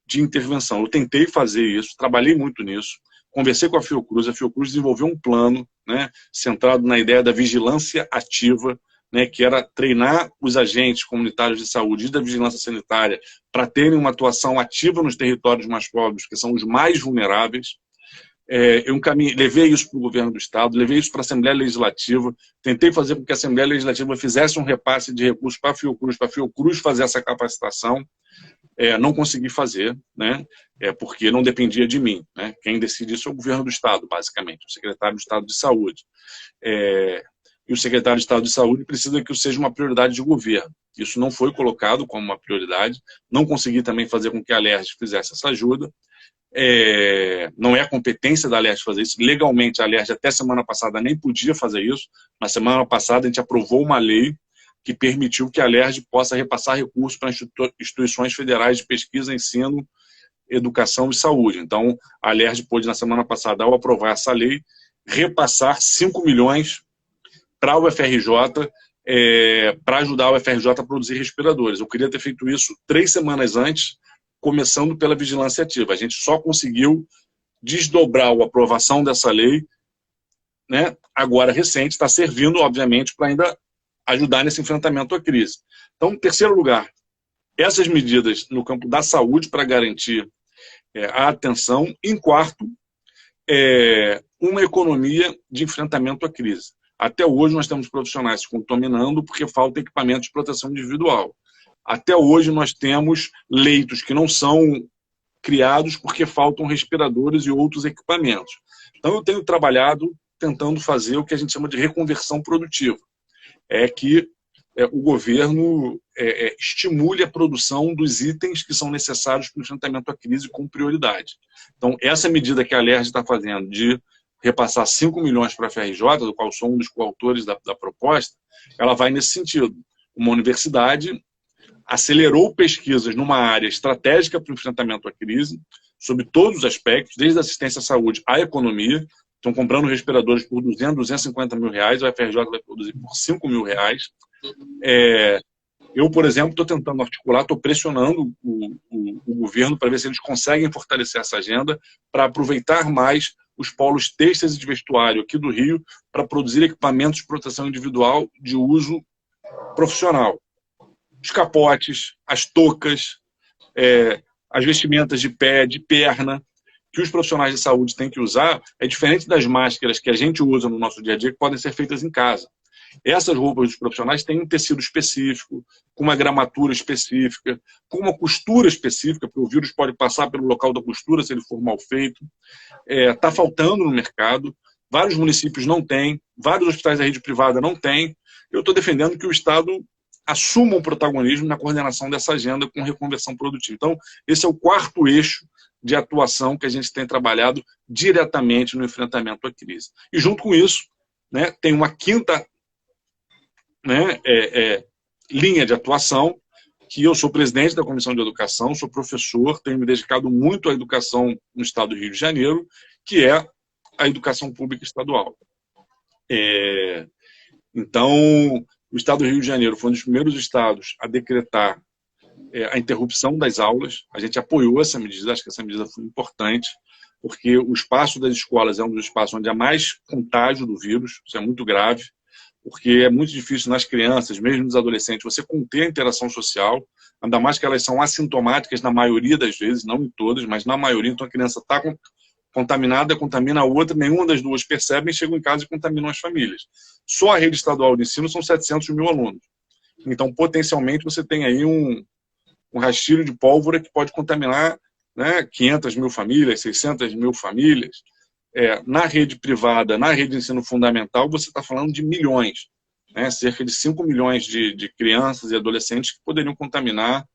de intervenção. Eu tentei fazer isso, trabalhei muito nisso, conversei com a Fiocruz desenvolveu um plano, né, centrado na ideia da vigilância ativa, né, que era treinar os agentes comunitários de saúde e da vigilância sanitária para terem uma atuação ativa nos territórios mais pobres, que são os mais vulneráveis. Eu levei isso para o governo do Estado, levei isso para a Assembleia Legislativa, tentei fazer com que a Assembleia Legislativa fizesse um repasse de recursos para a Fiocruz fazer essa capacitação. não consegui fazer, né? Porque não dependia de mim, né? Quem decide isso é o governo do Estado, basicamente, o secretário do Estado de Saúde. E o secretário de Estado de Saúde precisa que isso seja uma prioridade de governo. Isso não foi colocado como uma prioridade, não consegui também fazer com que a Alerj fizesse essa ajuda. Não é a competência da Alerj fazer isso. Legalmente, a Alerj até semana passada nem podia fazer isso. Na semana passada, a gente aprovou uma lei que permitiu que a Alerj possa repassar recursos para instituições federais de pesquisa, ensino, educação e saúde. Então, a Alerj pôde, na semana passada, ao aprovar essa lei, repassar 5 milhões para a UFRJ, para ajudar a UFRJ a produzir respiradores. Eu queria ter feito isso 3 semanas antes, começando pela vigilância ativa. A gente só conseguiu desdobrar a aprovação dessa lei, né, agora recente, está servindo, obviamente, para ainda ajudar nesse enfrentamento à crise. Então, em terceiro lugar, essas medidas no campo da saúde para garantir a atenção. Em quarto, uma economia de enfrentamento à crise. Até hoje nós temos profissionais se contaminando porque falta equipamento de proteção individual. Até hoje nós temos leitos que não são criados porque faltam respiradores e outros equipamentos. Então eu tenho trabalhado tentando fazer o que a gente chama de reconversão produtiva. Que o governo estimule a produção dos itens que são necessários para o enfrentamento à crise com prioridade. Então, essa medida que a Alerj está fazendo de repassar 5 milhões para a FRJ, do qual sou um dos coautores da proposta, ela vai nesse sentido. Uma universidade acelerou pesquisas numa área estratégica para o enfrentamento à crise, sob todos os aspectos, desde a assistência à saúde à economia. Estão comprando respiradores por 200, 250 mil reais, a UFRJ vai produzir por 5 mil reais. Eu, por exemplo, estou tentando articular, estou pressionando o governo para ver se eles conseguem fortalecer essa agenda para aproveitar mais os polos têxteis e de vestuário aqui do Rio para produzir equipamentos de proteção individual de uso profissional. Os capotes, as toucas, as vestimentas de pé, de perna, que os profissionais de saúde têm que usar, é diferente das máscaras que a gente usa no nosso dia a dia, que podem ser feitas em casa. Essas roupas dos profissionais têm um tecido específico, com uma gramatura específica, com uma costura específica, porque o vírus pode passar pelo local da costura se ele for mal feito. Está faltando no mercado, vários municípios não têm, vários hospitais da rede privada não têm. Eu estou defendendo que o Estado assuma um protagonismo na coordenação dessa agenda com reconversão produtiva. Então, esse é o quarto eixo de atuação que a gente tem trabalhado diretamente no enfrentamento à crise. E junto com isso, né, tem uma quinta, né, linha de atuação, que eu sou presidente da Comissão de Educação, sou professor, tenho me dedicado muito à educação no estado do Rio de Janeiro, que é a educação pública estadual. Então, o estado do Rio de Janeiro foi um dos primeiros estados a decretar a interrupção das aulas. A gente apoiou essa medida, acho que essa medida foi importante, porque o espaço das escolas é um dos espaços onde há mais contágio do vírus, isso é muito grave, porque é muito difícil nas crianças, mesmo nos adolescentes, você conter a interação social, ainda mais que elas são assintomáticas na maioria das vezes, não em todas, mas na maioria. Então a criança está contaminada, contamina a outra, nenhuma das duas percebem, chegam em casa e contaminam as famílias. Só a rede estadual de ensino são 700 mil alunos. Então, potencialmente, você tem aí um rastilho de pólvora que pode contaminar, né, 500 mil famílias, 600 mil famílias. Na rede privada, na rede de ensino fundamental, você está falando de milhões, né, cerca de 5 milhões de crianças e adolescentes que poderiam contaminar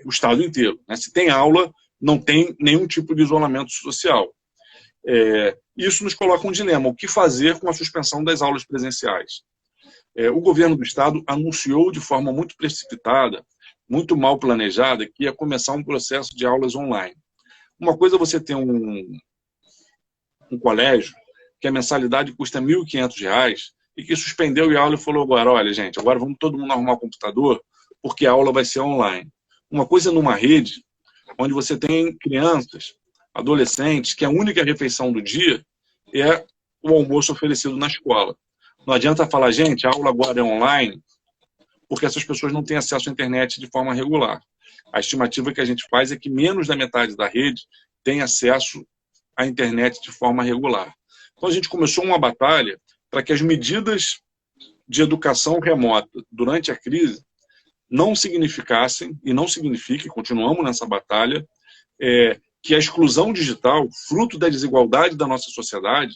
o estado inteiro. Né? Se tem aula, não tem nenhum tipo de isolamento social. Isso nos coloca um dilema: o que fazer com a suspensão das aulas presenciais? O governo do estado anunciou de forma muito precipitada, muito mal planejada, que ia começar um processo de aulas online. Uma coisa é você ter um colégio que a mensalidade custa R$ 1.500 e que suspendeu a aula e falou agora, olha, gente, agora vamos todo mundo arrumar o computador porque a aula vai ser online. Uma coisa é numa rede onde você tem crianças, adolescentes, que a única refeição do dia é o almoço oferecido na escola. Não adianta falar, gente, a aula agora é online, porque essas pessoas não têm acesso à internet de forma regular. A estimativa que a gente faz é que menos da metade da rede tem acesso à internet de forma regular. Então a gente começou uma batalha para que as medidas de educação remota durante a crise não significassem, e não signifique, continuamos nessa batalha, que a exclusão digital, fruto da desigualdade da nossa sociedade,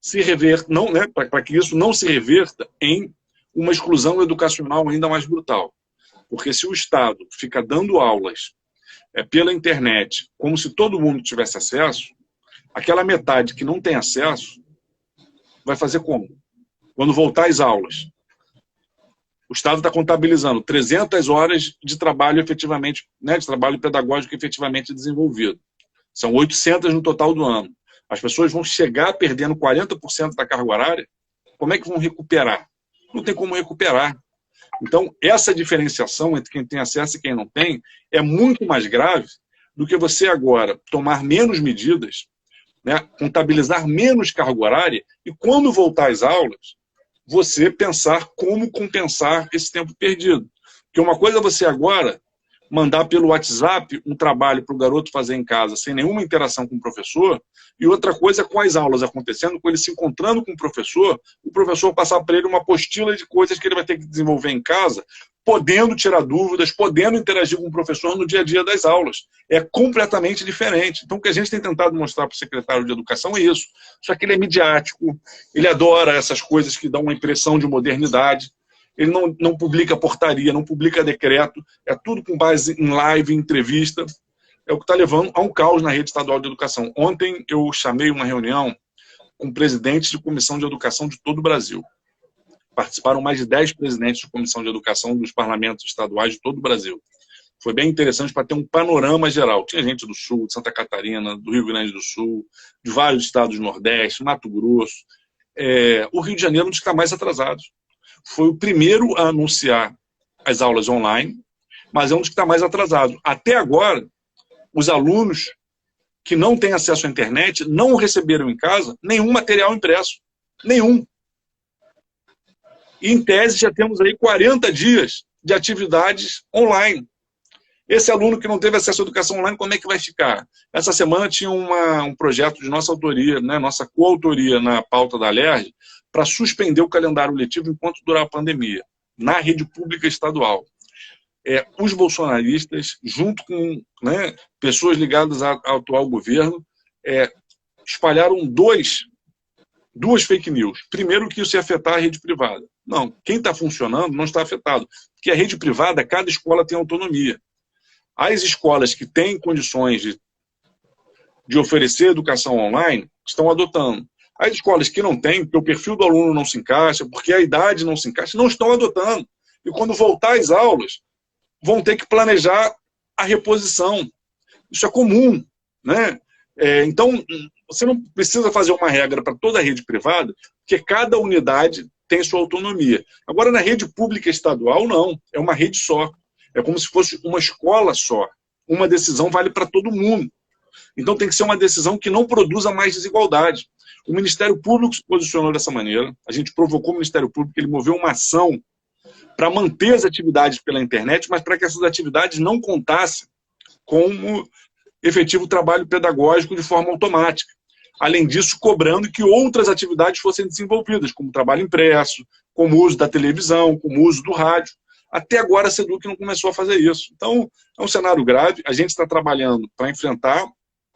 se reverta, não, né, para que isso não se reverta em uma exclusão educacional ainda mais brutal. Porque se o Estado fica dando aulas pela internet, como se todo mundo tivesse acesso, aquela metade que não tem acesso vai fazer como? Quando voltar às aulas, o Estado está contabilizando 300 horas de trabalho efetivamente, né, de trabalho pedagógico efetivamente desenvolvido. São 800 no total do ano. As pessoas vão chegar perdendo 40% da carga horária. Como é que vão recuperar? Não tem como recuperar. Então, essa diferenciação entre quem tem acesso e quem não tem é muito mais grave do que você agora tomar menos medidas, né, contabilizar menos carga horária e, quando voltar às aulas, você pensar como compensar esse tempo perdido. Porque uma coisa é você agora mandar pelo WhatsApp um trabalho para o garoto fazer em casa sem nenhuma interação com o professor, e outra coisa é com as aulas acontecendo, com ele se encontrando com o professor passar para ele uma apostila de coisas que ele vai ter que desenvolver em casa, podendo tirar dúvidas, podendo interagir com o professor no dia a dia das aulas. É completamente diferente. Então, o que a gente tem tentado mostrar para o secretário de Educação é isso. Só que ele é midiático, ele adora essas coisas que dão uma impressão de modernidade. Ele não publica portaria, não publica decreto, é tudo com base em live, em entrevista. É o que está levando a um caos na rede estadual de educação. Ontem eu chamei uma reunião com presidentes de comissão de educação de todo o Brasil. Participaram mais de 10 presidentes de comissão de educação dos parlamentos estaduais de todo o Brasil. Foi bem interessante para ter um panorama geral. Tinha gente do Sul, de Santa Catarina, do Rio Grande do Sul, de vários estados do Nordeste, Mato Grosso. O Rio de Janeiro é um dos que está mais atrasado. Foi o primeiro a anunciar as aulas online, mas é um dos que está mais atrasado. Até agora, os alunos que não têm acesso à internet não receberam em casa nenhum material impresso. Nenhum. E, em tese, já temos aí 40 dias de atividades online. Esse aluno que não teve acesso à educação online, como é que vai ficar? Essa semana tinha um projeto de nossa autoria, né, nossa coautoria na pauta da LERJ, para suspender o calendário letivo enquanto durar a pandemia, na rede pública estadual. Os bolsonaristas, junto com, né, pessoas ligadas ao atual governo, espalharam duas fake news. Primeiro, que isso ia afetar a rede privada. Não, quem está funcionando não está afetado, porque a rede privada, cada escola tem autonomia. As escolas que têm condições de oferecer educação online estão adotando. As escolas que não têm, porque o perfil do aluno não se encaixa, porque a idade não se encaixa, não estão adotando. E quando voltar às aulas, vão ter que planejar a reposição. Isso é comum, né? Então, você não precisa fazer uma regra para toda a rede privada, porque cada unidade tem sua autonomia. Agora, na rede pública estadual, não. É uma rede só. É como se fosse uma escola só. Uma decisão vale para todo mundo. Então, tem que ser uma decisão que não produza mais desigualdade. O Ministério Público se posicionou dessa maneira. A gente provocou o Ministério Público, ele moveu uma ação para manter as atividades pela internet, mas para que essas atividades não contassem como efetivo trabalho pedagógico de forma automática. Além disso, cobrando que outras atividades fossem desenvolvidas, como trabalho impresso, como o uso da televisão, como o uso do rádio. Até agora a SEDUC não começou a fazer isso. Então, é um cenário grave. A gente está trabalhando para enfrentar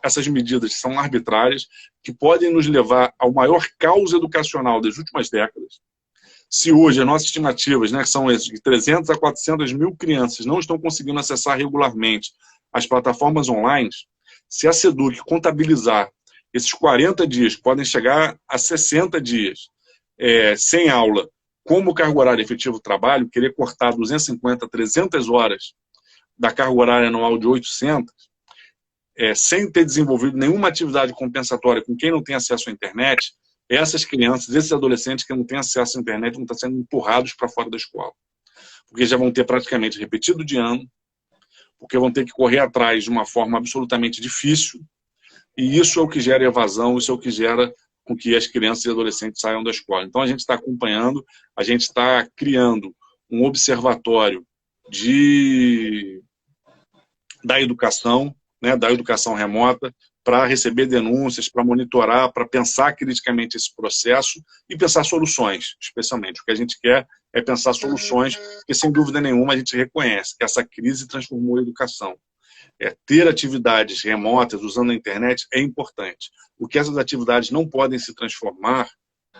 essas medidas que são arbitrárias, que podem nos levar ao maior caos educacional das últimas décadas. Se hoje as nossas estimativas, né, são essas, de 300 a 400 mil crianças não estão conseguindo acessar regularmente as plataformas online, se a SEDUC contabilizar esses 40 dias, que podem chegar a 60 dias, sem aula, como carga horária efetivo do trabalho, querer cortar 250, 300 horas da carga horária anual de 800, sem ter desenvolvido nenhuma atividade compensatória com quem não tem acesso à internet, essas crianças, esses adolescentes que não têm acesso à internet vão estar sendo empurrados para fora da escola. Porque já vão ter praticamente repetido de ano, porque vão ter que correr atrás de uma forma absolutamente difícil, e isso é o que gera evasão, isso é o que gera com que as crianças e adolescentes saiam da escola. Então a gente está acompanhando, a gente está criando um observatório da educação, né, da educação remota, para receber denúncias, para monitorar, para pensar criticamente esse processo e pensar soluções, especialmente. O que a gente quer é pensar soluções, porque, sem dúvida nenhuma, a gente reconhece que essa crise transformou a educação. Ter atividades remotas usando a internet é importante. O que essas atividades não podem se transformar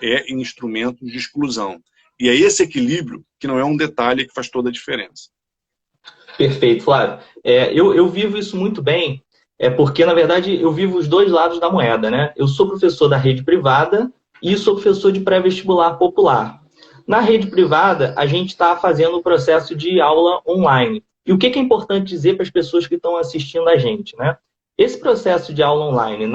é em instrumentos de exclusão. E é esse equilíbrio que não é um detalhe que faz toda a diferença. Perfeito, Flávio. Eu vivo isso muito bem, porque, na verdade, eu vivo os dois lados da moeda, né? Eu sou professor da rede privada e sou professor de pré-vestibular popular. Na rede privada, a gente está fazendo o processo de aula online. E o que é importante dizer para as pessoas que estão assistindo a gente, né? Esse processo de aula online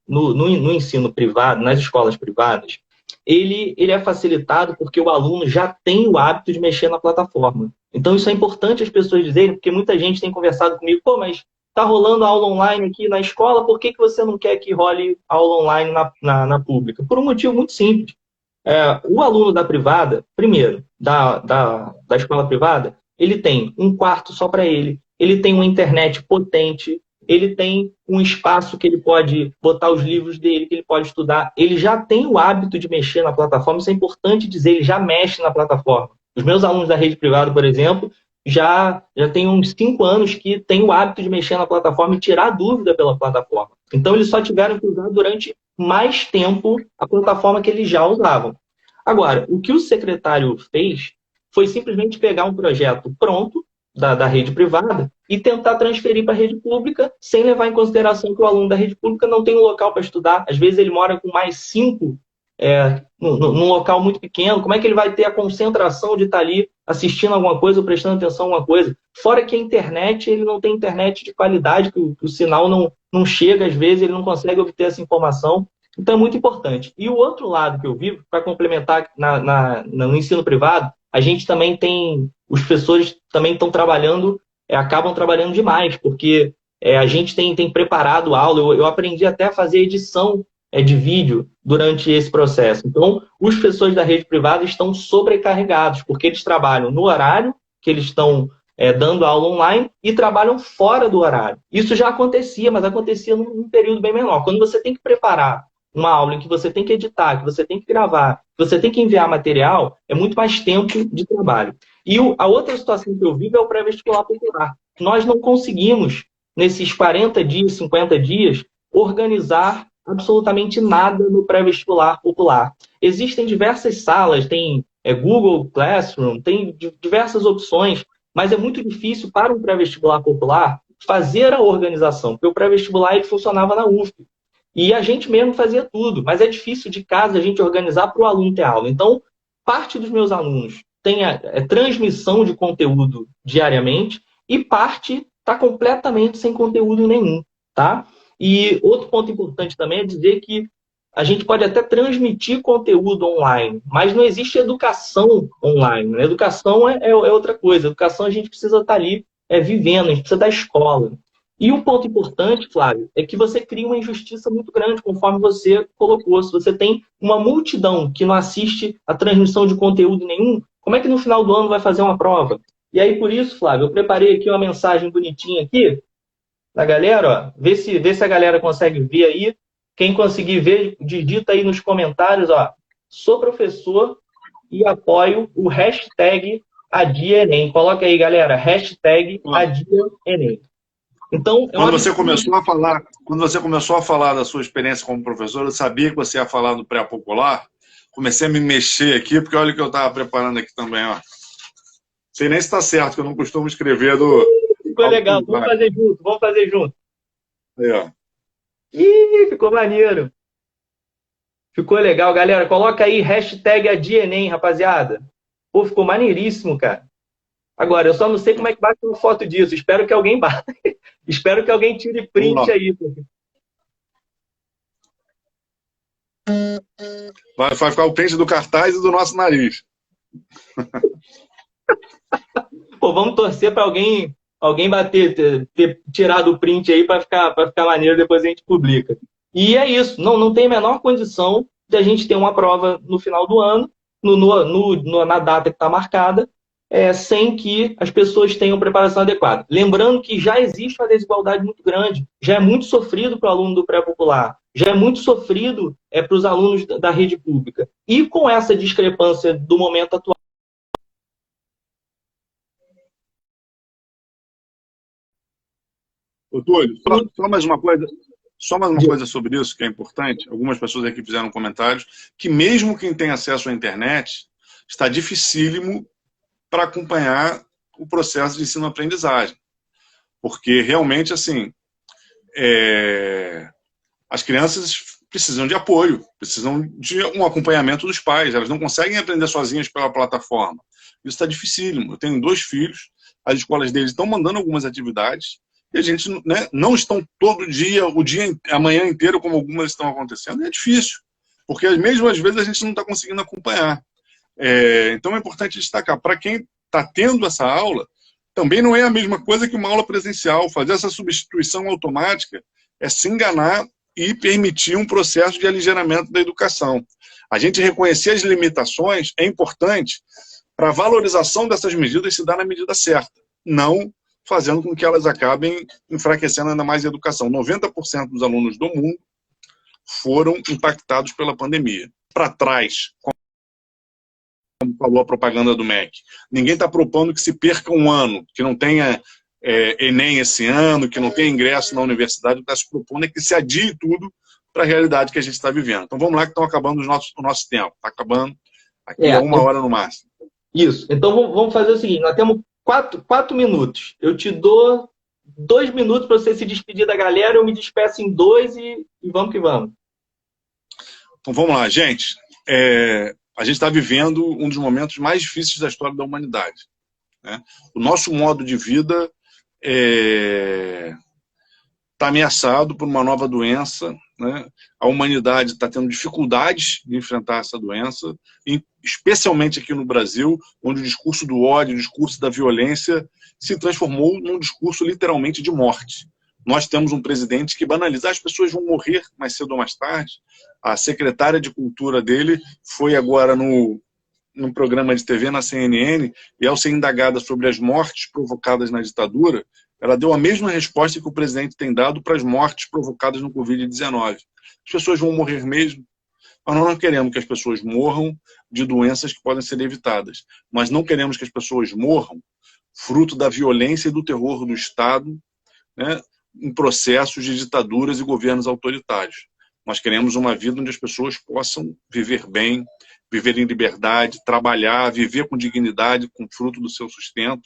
no ensino privado, nas escolas privadas, ele é facilitado porque o aluno já tem o hábito de mexer na plataforma. Então, isso é importante as pessoas dizerem, porque muita gente tem conversado comigo, pô, mas está rolando aula online aqui na escola, por que você não quer que role aula online na pública? Por um motivo muito simples. O aluno da privada, primeiro, da escola privada, ele tem um quarto só para ele tem uma internet potente, ele tem um espaço que ele pode botar os livros dele, que ele pode estudar. Ele já tem o hábito de mexer na plataforma, isso é importante dizer, ele já mexe na plataforma. Os meus alunos da rede privada, por exemplo, já tem uns 5 anos que têm o hábito de mexer na plataforma e tirar dúvida pela plataforma. Então, eles só tiveram que usar durante mais tempo a plataforma que eles já usavam. Agora, o que o secretário fez foi simplesmente pegar um projeto pronto da rede privada e tentar transferir para a rede pública sem levar em consideração que o aluno da rede pública não tem um local para estudar. Às vezes ele mora com mais 5 num local muito pequeno. Como é que ele vai ter a concentração de estar ali assistindo alguma coisa ou prestando atenção a alguma coisa? Fora que a internet, ele não tem internet de qualidade, que o sinal não chega, às vezes ele não consegue obter essa informação. Então é muito importante. E o outro lado que eu vivo, para complementar no ensino privado, a gente também tem, os professores também estão trabalhando, acabam trabalhando demais, porque a gente tem preparado aula, eu aprendi até a fazer edição de vídeo durante esse processo. Então, os professores da rede privada estão sobrecarregados, porque eles trabalham no horário que eles estão dando aula online e trabalham fora do horário. Isso já acontecia, mas acontecia num período bem menor. Quando você tem que preparar uma aula em que você tem que editar, que você tem que gravar, que você tem que enviar material, é muito mais tempo de trabalho. E a outra situação que eu vivo é o pré-vestibular popular. Nós não conseguimos, nesses 40 dias, 50 dias, organizar absolutamente nada no pré-vestibular popular. Existem diversas salas, tem Google Classroom, tem diversas opções, mas é muito difícil para um pré-vestibular popular fazer a organização, porque o pré-vestibular ele funcionava na UF. E a gente mesmo fazia tudo, mas é difícil de casa a gente organizar para o aluno ter aula. Então, parte dos meus alunos tem transmissão de conteúdo diariamente e parte está completamente sem conteúdo nenhum, tá? E outro ponto importante também é dizer que a gente pode até transmitir conteúdo online, mas não existe educação online. Né? Educação é outra coisa. Educação a gente precisa estar ali vivendo, a gente precisa da escola. E um ponto importante, Flávio, é que você cria uma injustiça muito grande, conforme você colocou. Se você tem uma multidão que não assiste a transmissão de conteúdo nenhum, como é que no final do ano vai fazer uma prova? E aí, por isso, Flávio, eu preparei aqui uma mensagem bonitinha aqui da galera, ó. Vê se a galera consegue ver aí. Quem conseguir ver, digita aí nos comentários, ó. Sou professor e apoio o hashtag #AdiaEnem. Coloca aí, galera, hashtag #AdiaEnem. Então, quando você começou a falar da sua experiência como professor, eu sabia que você ia falar do pré-popular. Comecei a me mexer aqui, porque olha o que eu estava preparando aqui também, ó. Sei nem se está certo, que eu não costumo escrever do... Ficou legal, vamos fazer junto. Aí, ó. Ih, ficou maneiro. Ficou legal, galera. Coloca aí hashtag #AdiaEnem, rapaziada. Pô, ficou maneiríssimo, cara. Agora, eu só não sei como é que bate uma foto disso. Espero que alguém bata. Espero que alguém tire print aí. Vai ficar o print do cartaz e do nosso nariz. Pô, vamos torcer para alguém bater, ter tirado o print aí para ficar maneiro, depois a gente publica. E é isso. Não tem a menor condição de a gente ter uma prova no final do ano, na data que está marcada, sem que as pessoas tenham preparação adequada. Lembrando que já existe uma desigualdade muito grande, já é muito sofrido para o aluno do pré-popular, já é muito sofrido para os alunos da rede pública. E com essa discrepância do momento atual. Ô, Túlio, só mais uma coisa. Só mais uma coisa sobre isso que é importante. Algumas pessoas aqui fizeram comentários que mesmo quem tem acesso à internet está dificílimo para acompanhar o processo de ensino-aprendizagem. Porque realmente, assim, as crianças precisam de apoio, precisam de um acompanhamento dos pais. Elas não conseguem aprender sozinhas pela plataforma. Isso está dificílimo. Eu tenho 2 filhos, as escolas deles estão mandando algumas atividades, e a gente, né, não estão todo dia, a manhã inteiro, como algumas estão acontecendo, e é difícil, porque mesmo às vezes a gente não está conseguindo acompanhar. Então é importante destacar, para quem está tendo essa aula, também não é a mesma coisa que uma aula presencial. Fazer essa substituição automática é se enganar e permitir um processo de aligeramento da educação. A gente reconhecer as limitações é importante para a valorização dessas medidas se dar na medida certa, não fazendo com que elas acabem enfraquecendo ainda mais a educação. 90% dos alunos do mundo foram impactados pela pandemia. Para trás, como falou a propaganda do MEC, ninguém está propondo que se perca um ano, que não tenha Enem esse ano, que não tenha ingresso na universidade. O que está se propondo é que se adie tudo para a realidade que a gente está vivendo. Então vamos lá, que estão acabando o nosso tempo. Está acabando aqui a 1 hora no máximo. Isso. Então vamos fazer o seguinte, nós temos 4 minutos. Eu te dou 2 minutos para você se despedir da galera, eu me despeço em 2 e vamos que vamos. Então vamos lá, gente. A gente está vivendo um dos momentos mais difíceis da história da humanidade, né? O nosso modo de vida está ameaçado por uma nova doença, né? A humanidade está tendo dificuldades de enfrentar essa doença, especialmente aqui no Brasil, onde o discurso do ódio, o discurso da violência se transformou num discurso literalmente de morte. Nós temos um presidente que banaliza, as pessoas vão morrer mais cedo ou mais tarde. A secretária de Cultura dele foi agora num programa de TV na CNN, e ao ser indagada sobre as mortes provocadas na ditadura, ela deu a mesma resposta que o presidente tem dado para as mortes provocadas no Covid-19. As pessoas vão morrer mesmo, mas nós não queremos que as pessoas morram de doenças que podem ser evitadas. Nós não queremos que as pessoas morram fruto da violência e do terror do Estado, né, em processos de ditaduras e governos autoritários. Nós queremos uma vida onde as pessoas possam viver bem, viver em liberdade, trabalhar, viver com dignidade, com fruto do seu sustento.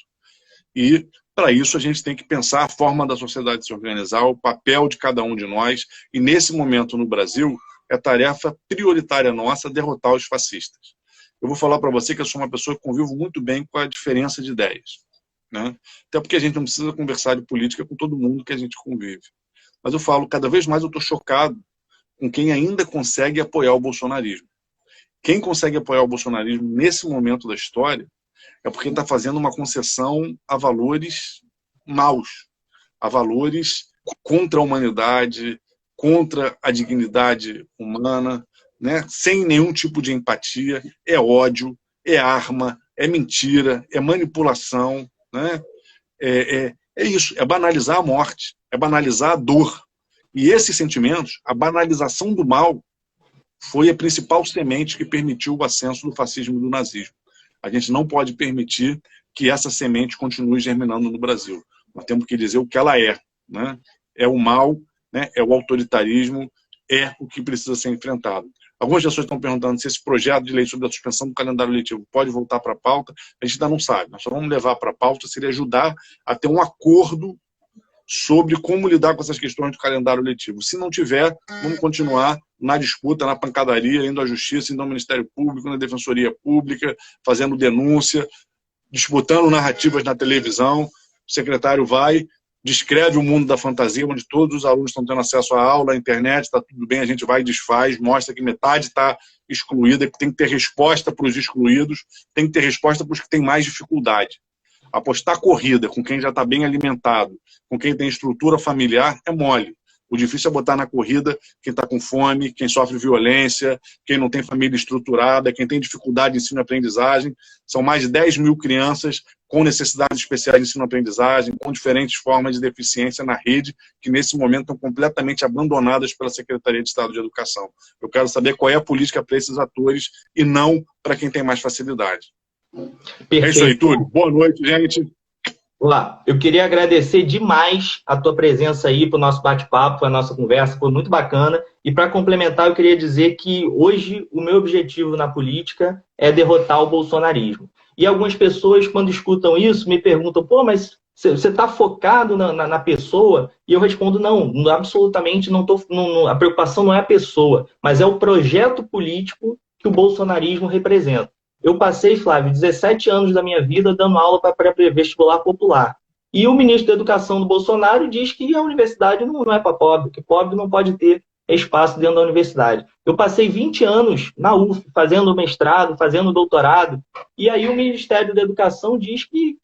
E, para isso, a gente tem que pensar a forma da sociedade se organizar, o papel de cada um de nós. E, nesse momento, no Brasil, é tarefa prioritária nossa derrotar os fascistas. Eu vou falar para você que eu sou uma pessoa que convivo muito bem com a diferença de ideias, né? Até porque a gente não precisa conversar de política com todo mundo que a gente convive. Mas eu falo, cada vez mais eu estou chocado com quem ainda consegue apoiar o bolsonarismo. Quem consegue apoiar o bolsonarismo nesse momento da história é porque está fazendo uma concessão a valores maus, a valores contra a humanidade, contra a dignidade humana, né? Sem nenhum tipo de empatia. É ódio, é arma, é mentira, é manipulação, né? É isso, é banalizar a morte, é banalizar a dor. E esses sentimentos, a banalização do mal, foi a principal semente que permitiu o ascenso do fascismo e do nazismo. A gente não pode permitir que essa semente continue germinando no Brasil. Nós temos que dizer o que ela é, né? É o mal, né? É o autoritarismo, é o que precisa ser enfrentado. Algumas pessoas estão perguntando se esse projeto de lei sobre a suspensão do calendário letivo pode voltar para a pauta. A gente ainda não sabe. Nós só vamos levar para a pauta, seria ajudar a ter um acordo sobre como lidar com essas questões do calendário letivo. Se não tiver, vamos continuar na disputa, na pancadaria, indo à justiça, indo ao Ministério Público, na Defensoria Pública, fazendo denúncia, disputando narrativas na televisão. O secretário vai, descreve o mundo da fantasia, onde todos os alunos estão tendo acesso à aula, à internet, está tudo bem, a gente vai e desfaz, mostra que metade está excluída, que tem que ter resposta para os excluídos, tem que ter resposta para os que têm mais dificuldade. Apostar corrida com quem já está bem alimentado, com quem tem estrutura familiar, é mole. O difícil é botar na corrida quem está com fome, quem sofre violência, quem não tem família estruturada, quem tem dificuldade de ensino e aprendizagem. São mais de 10 mil crianças com necessidades especiais de ensino e aprendizagem, com diferentes formas de deficiência na rede, que nesse momento estão completamente abandonadas pela Secretaria de Estado de Educação. Eu quero saber qual é a política para esses atores e não para quem tem mais facilidade. Perfeito. É isso aí, Túlio. Boa noite, gente. Olá, eu queria agradecer demais a tua presença aí para o nosso bate-papo, a nossa conversa, foi muito bacana. E para complementar, eu queria dizer que hoje o meu objetivo na política é derrotar o bolsonarismo. E algumas pessoas, quando escutam isso, me perguntam, pô, mas você está focado na pessoa? E eu respondo, não, absolutamente não estou. A preocupação não é a pessoa, mas é o projeto político que o bolsonarismo representa. Eu passei, Flávio, 17 anos da minha vida dando aula para pré-vestibular popular. E o ministro da Educação do Bolsonaro diz que a universidade não é para pobre, que pobre não pode ter espaço dentro da universidade. Eu passei 20 anos na UF, fazendo mestrado, fazendo doutorado, e aí o Ministério da Educação diz que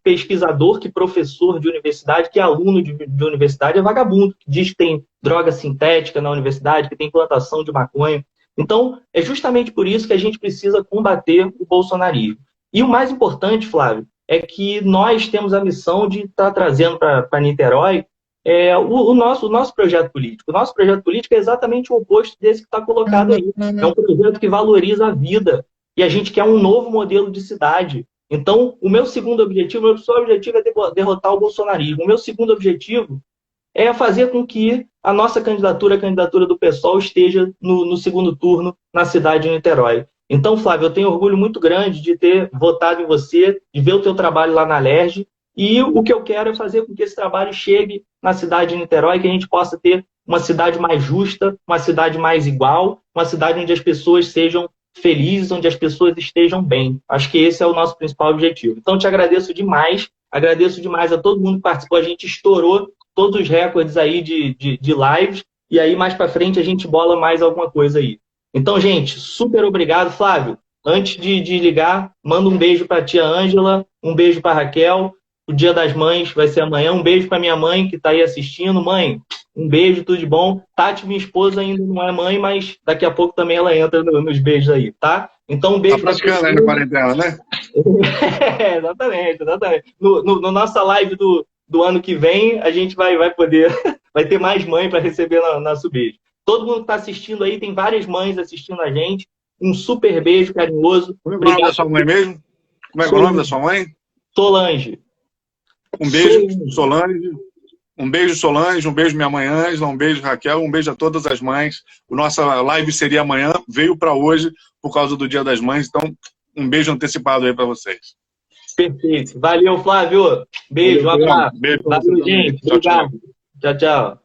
pesquisador, que professor de universidade, que aluno de universidade é vagabundo, que diz que tem droga sintética na universidade, que tem plantação de maconha. Então, é justamente por isso que a gente precisa combater o bolsonarismo. E o mais importante, Flávio, é que nós temos a missão de estar trazendo para Niterói o nosso projeto político. O nosso projeto político é exatamente o oposto desse que está colocado aí. É um projeto que valoriza a vida. E a gente quer um novo modelo de cidade. Então, o meu segundo objetivo, o meu só objetivo é derrotar o bolsonarismo. O meu segundo objetivo é fazer com que a nossa candidatura, a candidatura do PSOL, esteja no segundo turno na cidade de Niterói. Então, Flávio, eu tenho orgulho muito grande de ter votado em você, de ver o teu trabalho lá na LERJ, e o que eu quero é fazer com que esse trabalho chegue na cidade de Niterói, que a gente possa ter uma cidade mais justa, uma cidade mais igual, uma cidade onde as pessoas sejam felizes, onde as pessoas estejam bem. Acho que esse é o nosso principal objetivo. Então, te agradeço demais a todo mundo que participou. A gente estourou todos os recordes aí de lives, e aí mais para frente a gente bola mais alguma coisa aí. Então, gente, super obrigado. Flávio, antes de ligar, manda um beijo para a tia Ângela, um beijo para a Raquel. O Dia das Mães vai ser amanhã. Um beijo para minha mãe que está aí assistindo. Mãe, um beijo, tudo de bom. Tati, minha esposa, ainda não é mãe, mas daqui a pouco também ela entra nos beijos aí, tá? Então, um beijo para praticando você. Aí na quarentena, né? Exatamente. No nossa live do ano que vem, a gente vai poder, vai ter mais mãe para receber nosso beijo. Todo mundo que está assistindo aí, tem várias mães assistindo a gente. Um super beijo carinhoso. Como é o nome da sua mãe mesmo? Como é que é o nome da sua mãe? Solange. Um beijo, Solange. Um beijo, Solange. Um beijo, minha mãe Ângela. Um beijo, Raquel. Um beijo a todas as mães. A nossa live seria amanhã, veio para hoje por causa do Dia das Mães. Então, um beijo antecipado aí para vocês. Perfeito. Valeu, Flávio. Beijo, um abraço. Beijo. Valeu, gente. Obrigado. Tchau, tchau.